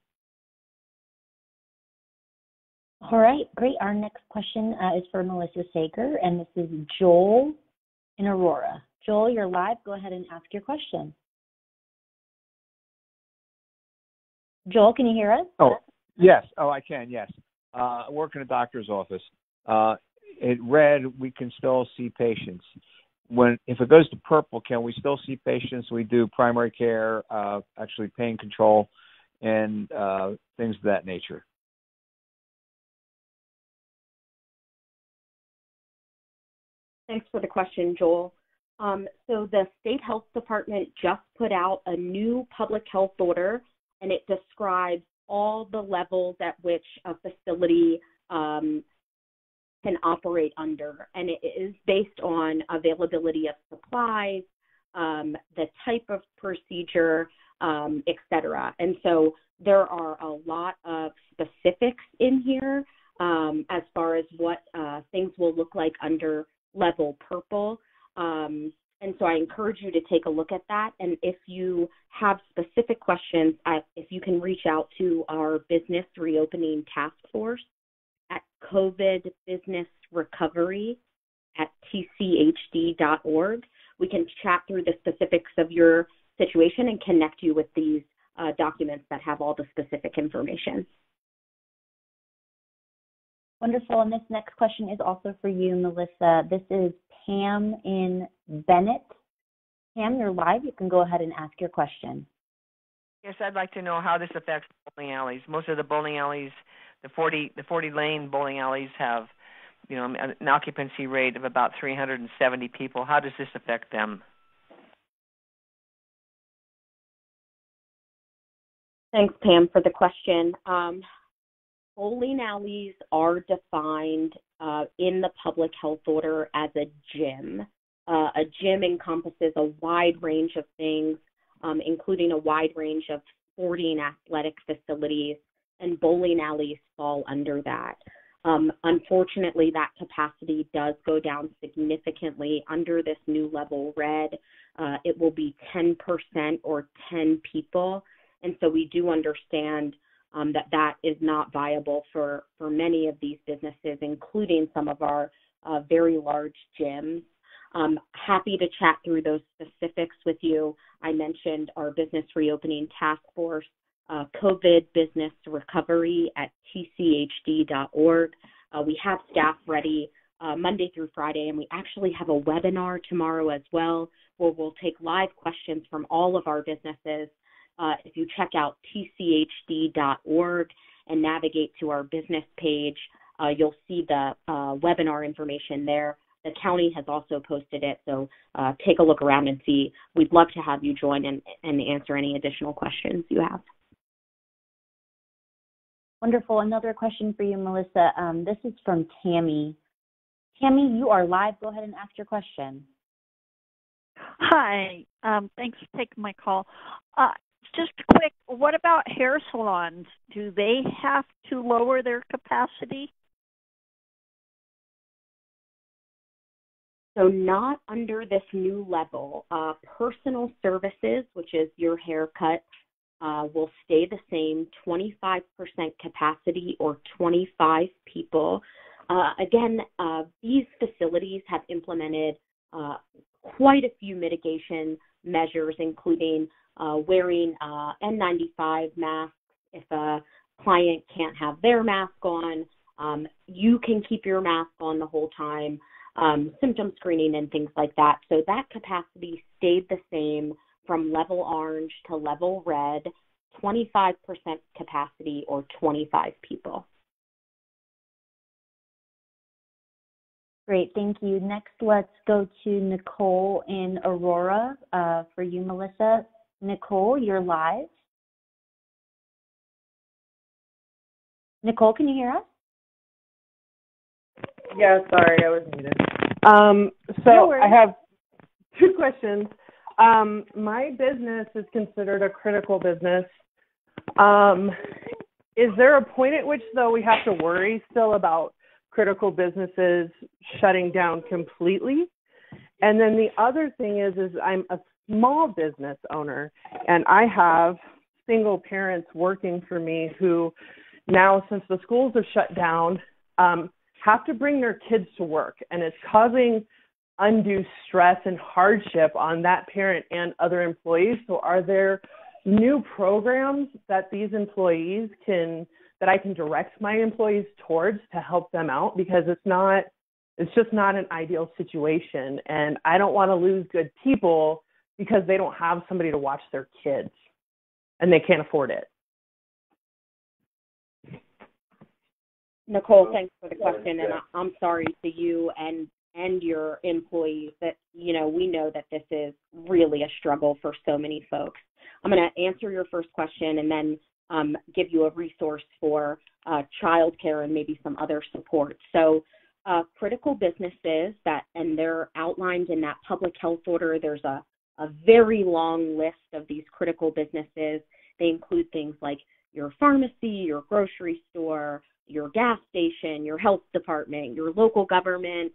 All right, great. Our next question is for Melissa Sager, and this is Joel in Aurora. Joel, you're live. Go ahead and ask your question. Joel, can you hear us? Oh, yes. Oh, I can, yes. I work in a doctor's office. It red, we can still see patients. If it goes to purple, can we still see patients? We do primary care, actually pain control, and things of that nature. Thanks for the question, Joel. So the State Health Department just put out a new public health order, and it describes all the levels at which a facility can operate under. And it is based on availability of supplies, the type of procedure, et cetera. And so there are a lot of specifics in here as far as what things will look like under level purple. And so I encourage you to take a look at that. And if you have specific questions, if you can reach out to our Business Reopening Task Force at COVID Business Recovery at tchd.org. We can chat through the specifics of your situation and connect you with these documents that have all the specific information. Wonderful. And this next question is also for you, Melissa. This is Pam in Bennett. Pam, you're live. You can go ahead and ask your question. Yes, I'd like to know how this affects bowling alleys. Most of the bowling alleys, the 40 lane bowling alleys have, an occupancy rate of about 370 people. How does this affect them? Thanks, Pam, for the question. Bowling alleys are defined in the public health order as a gym. A gym encompasses a wide range of things, including a wide range of sporting athletic facilities, and bowling alleys fall under that. Unfortunately, that capacity does go down significantly under this new level red. It will be 10% or 10 people, and so we do understand that is not viable for many of these businesses, including some of our very large gyms. Happy to chat through those specifics with you. I mentioned our Business Reopening Task Force, COVID Business Recovery at tchd.org. We have staff ready Monday through Friday, and we actually have a webinar tomorrow as well, where we'll take live questions from all of our businesses. If you check out tchd.org and navigate to our business page, you'll see the webinar information there. The county has also posted it, so take a look around and see. We'd love to have you join and answer any additional questions you have. Wonderful. Another question for you, Melissa. This is from Tammy. Tammy, you are live. Go ahead and ask your question. Hi. Thanks for taking my call. Just quick, what about hair salons? Do they have to lower their capacity? So not under this new level. Personal services, which is your haircut, will stay the same, 25% capacity or 25 people. Again, these facilities have implemented quite a few mitigation measures, including wearing N95 masks. If a client can't have their mask on, you can keep your mask on the whole time, symptom screening and things like that. So that capacity stayed the same from level orange to level red, 25% capacity or 25 people. Great, thank you. Next, let's go to Nicole in Aurora for you, Melissa. Nicole, you're live. Nicole, can you hear us? Yeah, sorry, I was muted. No worries. I have two questions. My business is considered a critical business. Is there a point at which, though, we have to worry still about critical businesses shutting down completely? And then the other thing is I'm a small business owner, and I have single parents working for me who now, since the schools are shut down, have to bring their kids to work, and it's causing undue stress and hardship on that parent and other employees. So are there new programs that these employees that I can direct my employees towards to help them out? Because it's just not an ideal situation, and I don't want to lose good people because they don't have somebody to watch their kids and they can't afford it. Nicole, thanks for the question, and I'm sorry to you and your employees that, we know that this is really a struggle for so many folks. I'm going to answer your first question and then give you a resource for childcare and maybe some other support. So critical businesses and they're outlined in that public health order. There's a very long list of these critical businesses. They include things like your pharmacy, your grocery store, your gas station, your health department, your local government,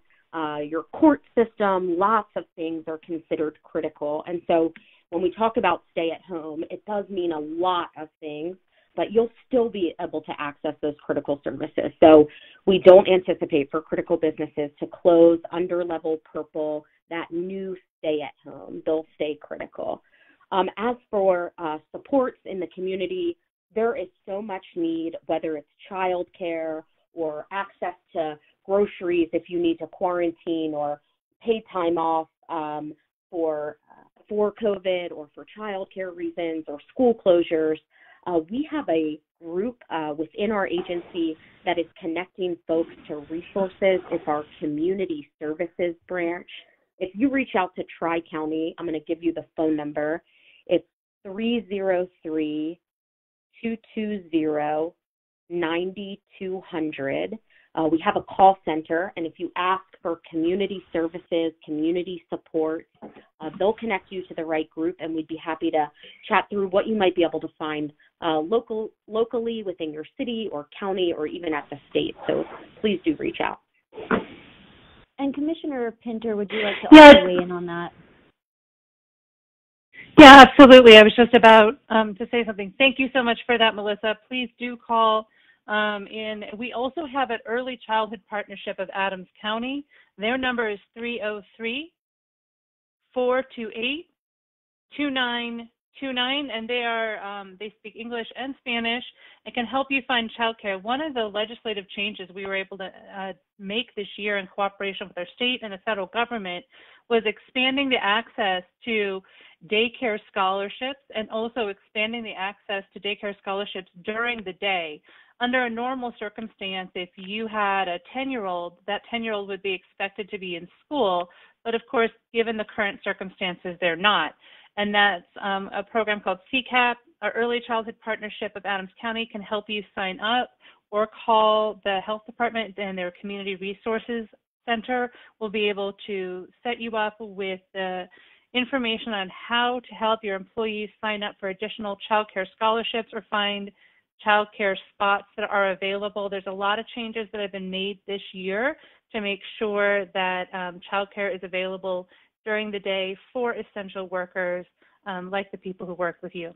your court system. Lots of things are considered critical. And so when we talk about stay at home, it does mean a lot of things, but you'll still be able to access those critical services. So we don't anticipate for critical businesses to close under level purple, that new stay at home. They'll stay critical. As for supports in the community, there is so much need, whether it's childcare or access to groceries if you need to quarantine or pay time off for COVID or for childcare reasons or school closures. We have a group within our agency that is connecting folks to resources. It's our community services branch. If you reach out to Tri-County, I'm going to give you the phone number. It's 303-220-9200. We have a call center, and if you ask for community services, community support, they'll connect you to the right group, and we'd be happy to chat through what you might be able to find locally within your city or county or even at the state. So please do reach out. And Commissioner Pinter, would you like to also weigh in on that? Yeah, absolutely. I was just about to say something. Thank you so much for that, Melissa. Please do call in. We also have an Early Childhood Partnership of Adams County. Their number is 303-428-2929, and they speak English and Spanish and can help you find childcare. One of the legislative changes we were able to make this year in cooperation with our state and the federal government was expanding the access to daycare scholarships and also expanding the access to daycare scholarships during the day. Under a normal circumstance, if you had a 10-year-old, that 10-year-old would be expected to be in school, but of course, given the current circumstances, they're not. And that's a program called CCAP. Our Early Childhood Partnership of Adams County can help you sign up or call the health department and their community resources center. Will be able to set you up with the information on how to help your employees sign up for additional child care scholarships or find child care spots that are available. There's a lot of changes that have been made this year to make sure that child care is available during the day for essential workers like the people who work with you.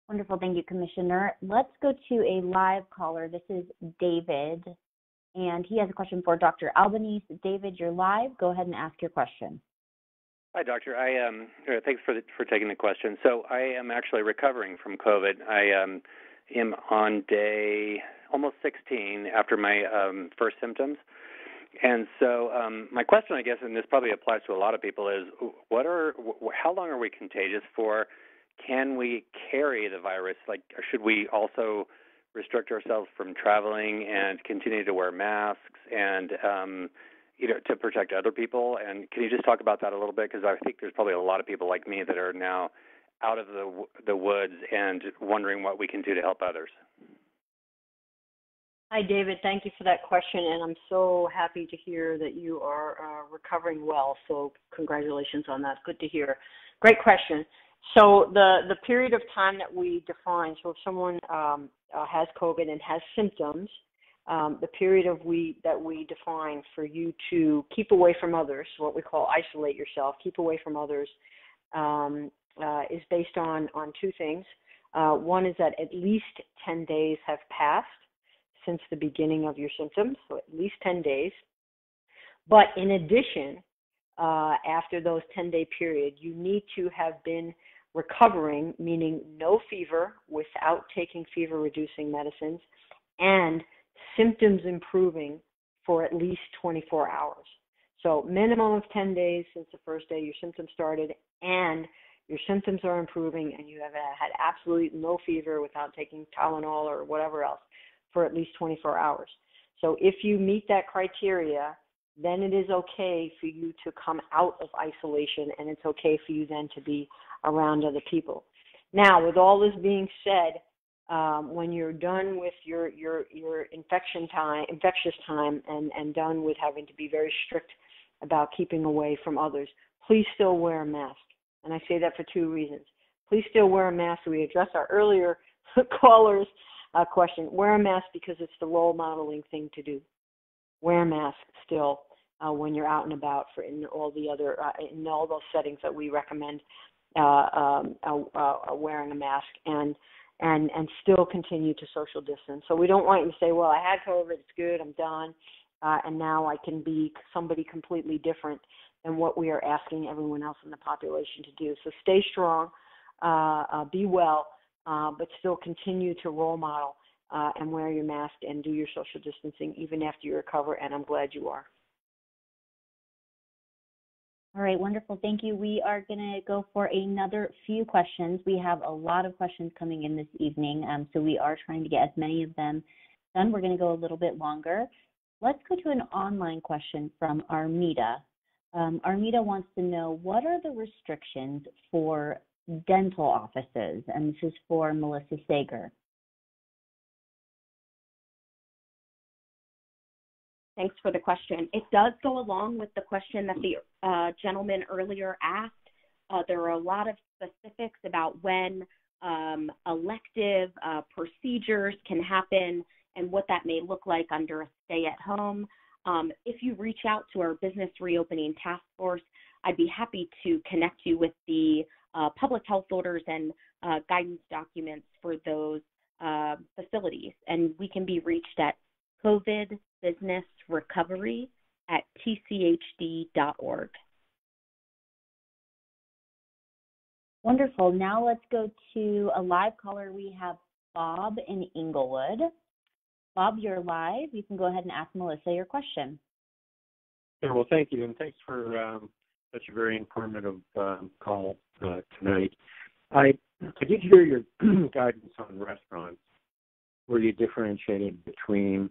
Wonderful. Thank you, Commissioner. Let's go to a live caller. This is David, and he has a question for Dr. Albanese. David, you're live. Go ahead and ask your question. Hi, Doctor. Thanks for taking the question. So I am actually recovering from COVID. I am on day almost 16 after my first symptoms. And so my question, I guess, and this probably applies to a lot of people, is how long are we contagious for? Can we carry the virus? Like, should we also restrict ourselves from traveling and continue to wear masks and to protect other people? And can you just talk about that a little bit? Because I think there's probably a lot of people like me that are now out of the woods and wondering what we can do to help others. Hi, David. Thank you for that question, and I'm so happy to hear that you are recovering well. So congratulations on that. Good to hear. Great question. So the period of time that we define, so if someone has COVID and has symptoms, the period that we define for you to keep away from others, what we call isolate yourself, keep away from others, is based on two things. One is that at least 10 days have passed since the beginning of your symptoms, so at least 10 days. But in addition, after those 10-day period, you need to have been recovering, meaning no fever without taking fever-reducing medicines, and symptoms improving for at least 24 hours. So minimum of 10 days since the first day your symptoms started, and your symptoms are improving, and you have had absolutely no fever without taking Tylenol or whatever else for at least 24 hours. So if you meet that criteria, then it is okay for you to come out of isolation, and it's okay for you then to be around other people. Now, with all this being said, when you're done with your infectious time and done with having to be very strict about keeping away from others, please still wear a mask. And I say that for two reasons. Please still wear a mask. We addressed our earlier caller's question. Wear a mask because it's the role modeling thing to do. Wear a mask still when you're out and about in all the other in all those settings that we recommend wearing a mask, and still continue to social distance. So we don't want you to say, well, I had COVID, it's good, I'm done, and now I can be somebody completely different than what we are asking everyone else in the population to do. So stay strong, be well, but still continue to role model and wear your mask and do your social distancing even after you recover, and I'm glad you are. All right, wonderful. Thank you. We are going to go for another few questions. We have a lot of questions coming in this evening, so we are trying to get as many of them done. We're going to go a little bit longer. Let's go to an online question from Armida. Armida wants to know, what are the restrictions for dental offices? And this is for Melissa Sager. Thanks for the question. It does go along with the question that the gentleman earlier asked. There are a lot of specifics about when elective procedures can happen and what that may look like under a stay-at-home. If you reach out to our Business Reopening Task Force, I'd be happy to connect you with the public health orders and guidance documents for those facilities. And we can be reached at covidbusinessrecovery@tchd.org. Wonderful. Now let's go to a live caller. We have Bob in Inglewood. Bob, you're live. You can go ahead and ask Melissa your question. Yeah, well, thank you, and thanks for such a very informative call tonight. I did hear your guidance on restaurants, where you differentiated between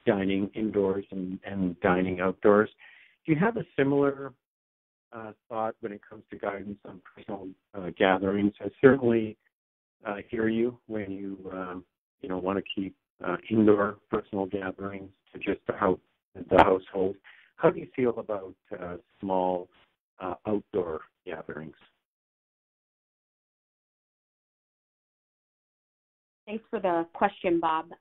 dining indoors and dining outdoors. Do you have a similar thought when it comes to guidance on personal gatherings? I certainly hear you when you want to keep indoor personal gatherings to just the household. How do you feel about small outdoor gatherings? Thanks for the question, Bob.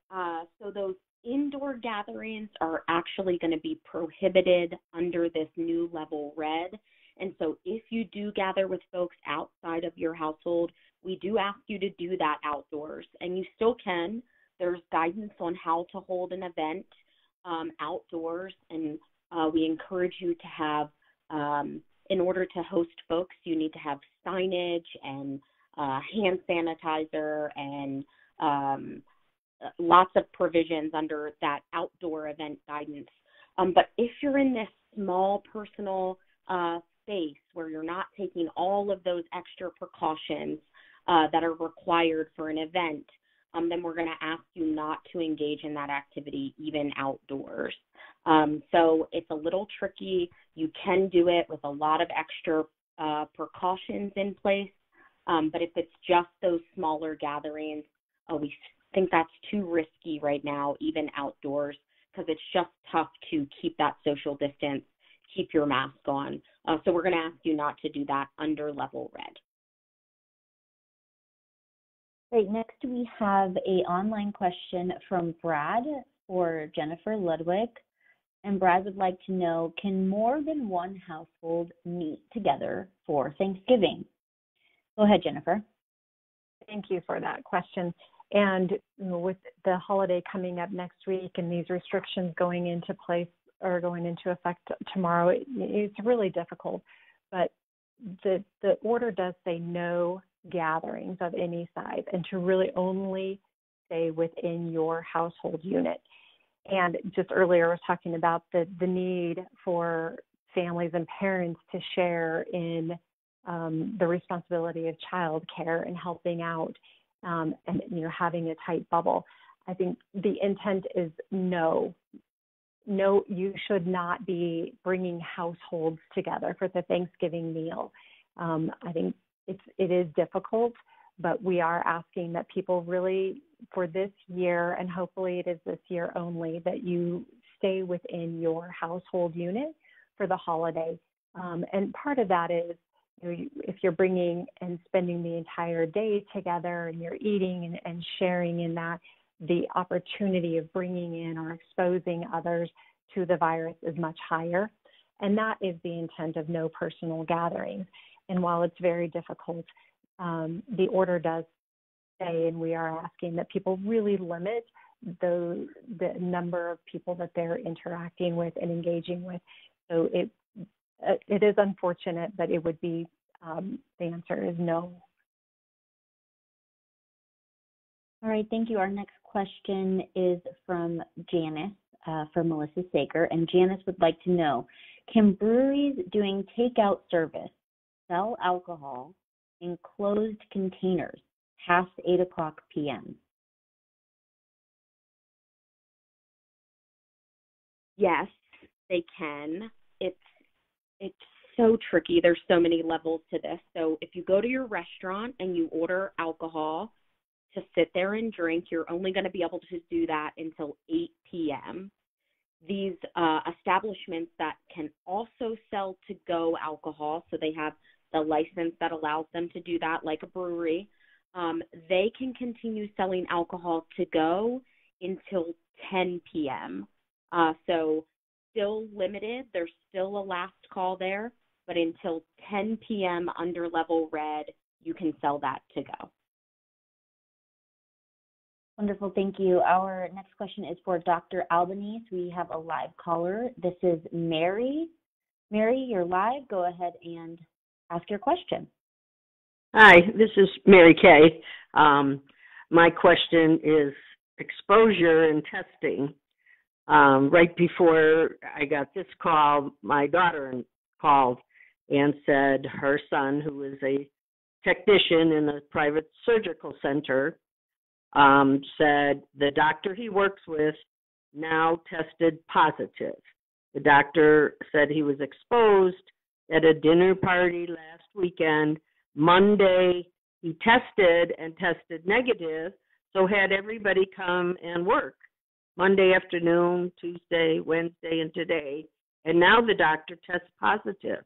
So those indoor gatherings are actually going to be prohibited under this new level red. And so if you do gather with folks outside of your household, we do ask you to do that outdoors. And you still can. There's guidance on how to hold an event outdoors. And we encourage you to have, in order to host folks, you need to have signage and hand sanitizer and lots of provisions under that outdoor event guidance. But if you're in this small personal space where you're not taking all of those extra precautions that are required for an event, then we're going to ask you not to engage in that activity even outdoors. So it's a little tricky. You can do it with a lot of extra precautions in place. But if it's just those smaller gatherings, we think that's too risky right now, even outdoors, because it's just tough to keep that social distance, keep your mask on. So we're going to ask you not to do that under level red. Great. Next, we have an online question from Brad for Jennifer Ludwig. And Brad would like to know, can more than one household meet together for Thanksgiving? Go ahead, Jennifer. Thank you for that question. And with the holiday coming up next week and these restrictions going into place or going into effect tomorrow, it's really difficult. But the order does say no gatherings of any size and to really only stay within your household unit. And just earlier I was talking about the need for families and parents to share in the responsibility of childcare and helping out and having a tight bubble. I think the intent is no, you should not be bringing households together for the Thanksgiving meal. I think it is difficult, but we are asking that people really, for this year, and hopefully it is this year only, that you stay within your household unit for the holiday. And part of that is, if you're bringing and spending the entire day together and you're eating and sharing in that, the opportunity of bringing in or exposing others to the virus is much higher. And that is the intent of no personal gatherings. And while it's very difficult, the order does say, and we are asking that people really limit the number of people that they're interacting with and engaging with. So it is unfortunate, but it would be, the answer is no. All right, thank you. Our next question is from Janice, from Melissa Sager, and Janice would like to know, can breweries doing takeout service sell alcohol in closed containers past 8 o'clock p.m.? Yes, they can. It's so tricky. There's so many levels to this. So if you go to your restaurant and you order alcohol to sit there and drink, you're only going to be able to do that until 8 p.m. These establishments that can also sell to-go alcohol, so they have the license that allows them to do that, like a brewery, they can continue selling alcohol to go until 10 p.m. So still limited. There's still a last call there, but until 10 p.m. under level red, you can sell that to go. Wonderful, thank you. Our next question is for Dr. Albanese. We have a live caller. This is Mary. Mary, you're live. Go ahead and ask your question. Hi, this is Mary Kay. My question is exposure and testing. Right before I got this call, my daughter called and said her son, who is a technician in a private surgical center, said the doctor he works with now tested positive. The doctor said he was exposed at a dinner party last weekend. Monday, he tested negative, so had everybody come and work. Monday afternoon, Tuesday, Wednesday, and today, and now the doctor tests positive.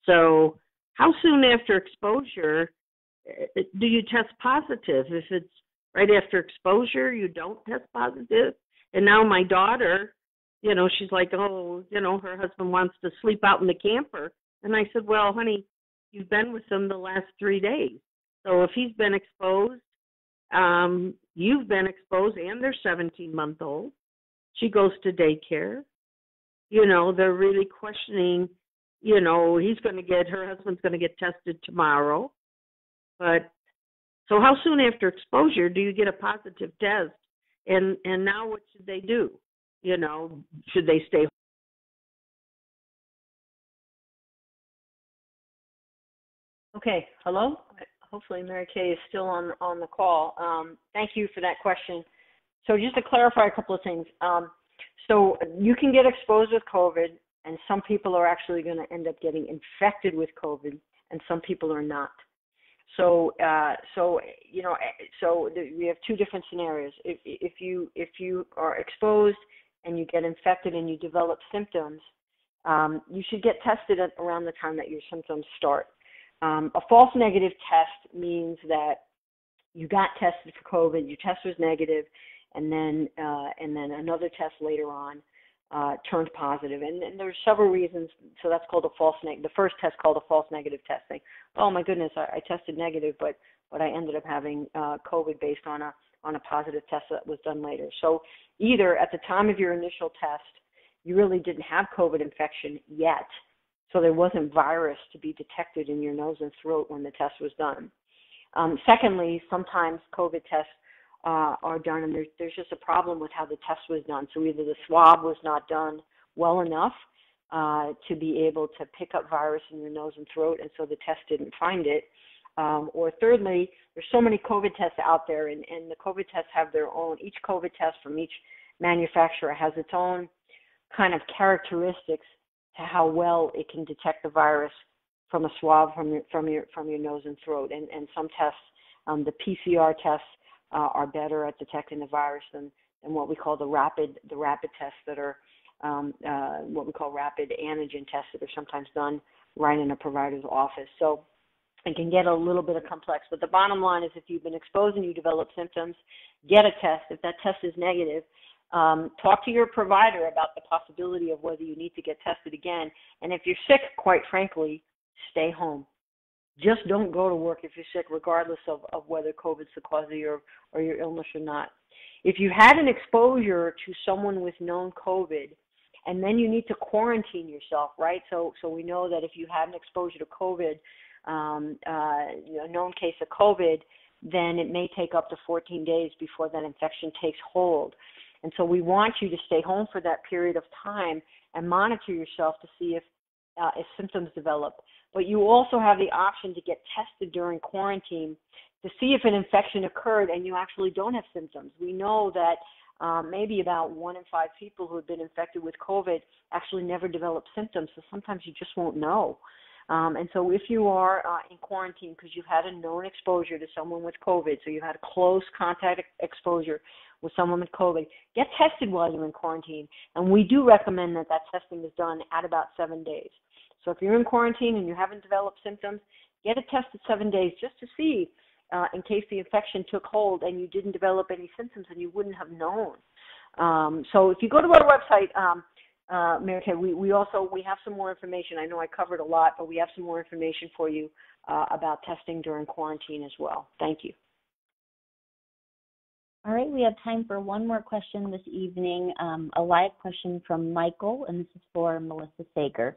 So how soon after exposure do you test positive? If it's right after exposure, you don't test positive. And now my daughter, she's like, her husband wants to sleep out in the camper. And I said, well, honey, you've been with him the last 3 days. So if he's been exposed, you've been exposed, and they're 17-month-old. She goes to daycare. They're really questioning, her husband's going to get tested tomorrow. But so how soon after exposure do you get a positive test? And now what should they do? Should they stay? Okay, hello? Hopefully Mary Kay is still on the call. Thank you for that question. So just to clarify a couple of things. So you can get exposed with COVID, and some people are actually going to end up getting infected with COVID, and some people are not. So we have two different scenarios. If you are exposed and you get infected and you develop symptoms, you should get tested at around the time that your symptoms start. A false negative test means that you got tested for COVID, your test was negative, and then another test later on turned positive. And there's several reasons. So that's called a false negative. The first test called a false negative testing. Oh my goodness, I tested negative, but I ended up having COVID based on a positive test that was done later. So either at the time of your initial test, you really didn't have COVID infection yet, so there wasn't virus to be detected in your nose and throat when the test was done. Secondly, sometimes COVID tests are done, and there's just a problem with how the test was done. So either the swab was not done well enough to be able to pick up virus in your nose and throat, and so the test didn't find it. Or thirdly, there's so many COVID tests out there, and the COVID tests have their own. Each COVID test from each manufacturer has its own kind of characteristics to how well it can detect the virus from a swab from your nose and throat. And some tests, the PCR tests, are better at detecting the virus than what we call the rapid tests that are what we call rapid antigen tests that are sometimes done right in a provider's office. So it can get a little bit complex. But the bottom line is if you've been exposed and you develop symptoms, get a test. If that test is negative, talk to your provider about the possibility of whether you need to get tested again. And if you're sick, quite frankly, stay home. Just don't go to work if you're sick, regardless of whether COVID's the cause of your illness or not. If you had an exposure to someone with known COVID, and then you need to quarantine yourself, right? So we know that if you had an exposure to COVID, a known case of COVID, then it may take up to 14 days before that infection takes hold. And so we want you to stay home for that period of time and monitor yourself to see if symptoms develop. But you also have the option to get tested during quarantine to see if an infection occurred and you actually don't have symptoms. We know that maybe about 1 in 5 people who have been infected with COVID actually never develop symptoms, so sometimes you just won't know. And so if you are in quarantine because you've had a known exposure to someone with COVID, so you had a close contact exposure with someone with COVID, get tested while you're in quarantine. And we do recommend that testing is done at about 7 days. So if you're in quarantine and you haven't developed symptoms, get a test at 7 days just to see in case the infection took hold and you didn't develop any symptoms and you wouldn't have known. So if you go to our website, Mary Kay, we have some more information. I know I covered a lot, but we have some more information for you about testing during quarantine as well. Thank you. All right, we have time for one more question this evening, a live question from Michael, and this is for Melissa Sager.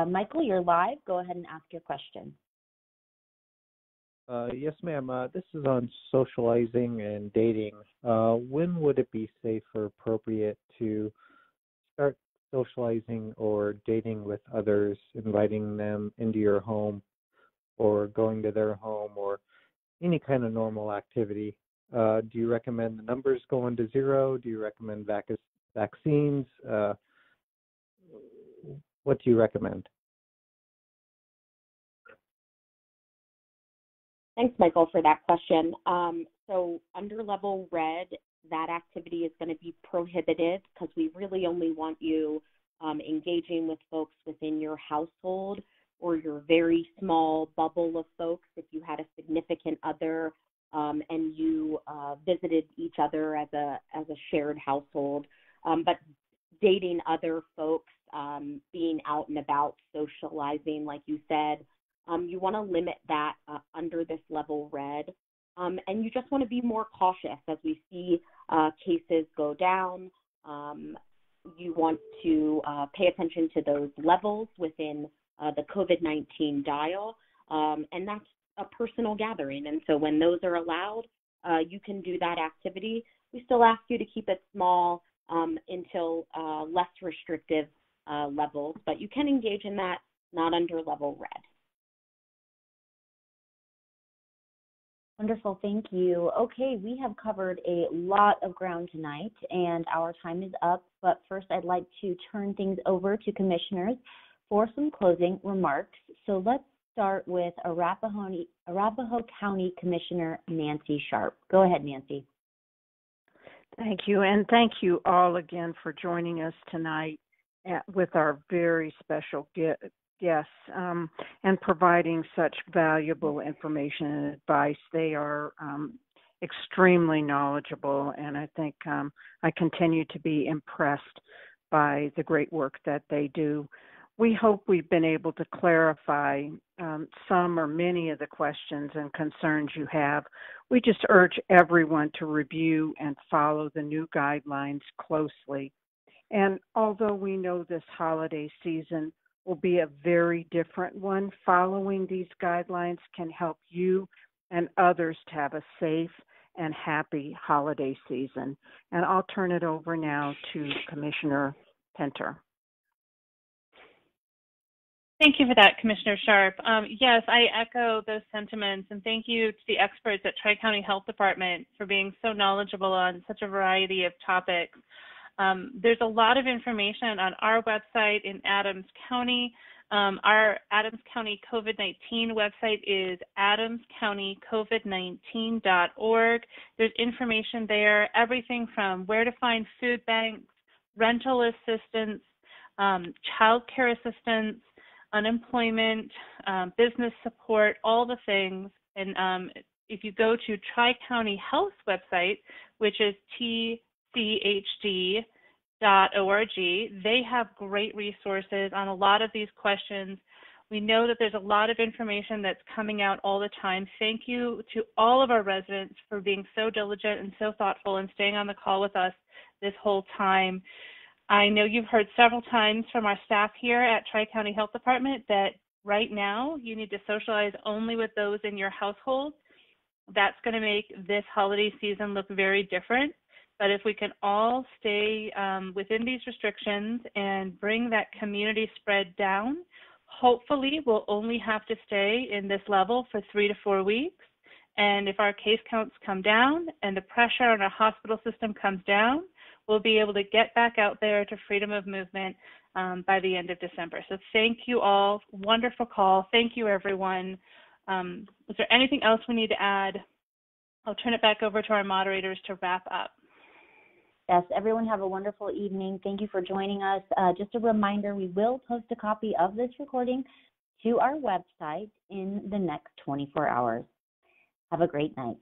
Michael, you're live. Go ahead and ask your question. Yes, ma'am. This is on socializing and dating. When would it be safe or appropriate to start socializing or dating with others, inviting them into your home or going to their home or any kind of normal activity? Do you recommend the numbers going to zero? Do you recommend vaccines? What do you recommend? Thanks, Michael, for that question. So under level red, that activity is going to be prohibited because we really only want you engaging with folks within your household or your very small bubble of folks. If you had a significant other and you visited each other as a shared household, but dating other folks, being out and about, socializing, like you said, you want to limit that under this level red. And you just want to be more cautious as we see cases go down. You want to pay attention to those levels within the COVID-19 dial, and that's a personal gathering. And so when those are allowed, you can do that activity. We still ask you to keep it small until less restrictive levels, but you can engage in that, not under level red. Wonderful, thank you. Okay, we have covered a lot of ground tonight, and our time is up. But first, I'd like to turn things over to commissioners for some closing remarks. So let's start with Arapahoe County Commissioner Nancy Sharp. Go ahead, Nancy. Thank you, and thank you all again for joining us tonight with our very special guests and providing such valuable information and advice. They are extremely knowledgeable, and I think I continue to be impressed by the great work that they do. We hope we've been able to clarify some or many of the questions and concerns you have. We just urge everyone to review and follow the new guidelines closely. And although we know this holiday season will be a very different one, following these guidelines can help you and others to have a safe and happy holiday season. And I'll turn it over now to Commissioner Penter. Thank you for that, Commissioner Sharp. Yes, I echo those sentiments, and thank you to the experts at Tri-County Health Department for being so knowledgeable on such a variety of topics. There's a lot of information on our website in Adams County. Our Adams County COVID-19 website is adamscountycovid19.org. There's information there, everything from where to find food banks, rental assistance, childcare assistance, unemployment, business support, all the things. And if you go to Tri-County Health's website, which is tchd.org, they have great resources on a lot of these questions. We know that there's a lot of information that's coming out all the time. Thank you to all of our residents for being so diligent and so thoughtful and staying on the call with us this whole time. I know you've heard several times from our staff here at Tri-County Health Department that right now you need to socialize only with those in your household. That's going to make this holiday season look very different. But if we can all stay within these restrictions and bring that community spread down, hopefully we'll only have to stay in this level for 3 to 4 weeks. And if our case counts come down and the pressure on our hospital system comes down, we'll be able to get back out there to freedom of movement by the end of December. So thank you all. Wonderful call. Thank you, everyone. Is there anything else we need to add? I'll turn it back over to our moderators to wrap up. Yes, everyone have a wonderful evening. Thank you for joining us. Just a reminder, we will post a copy of this recording to our website in the next 24 hours. Have a great night.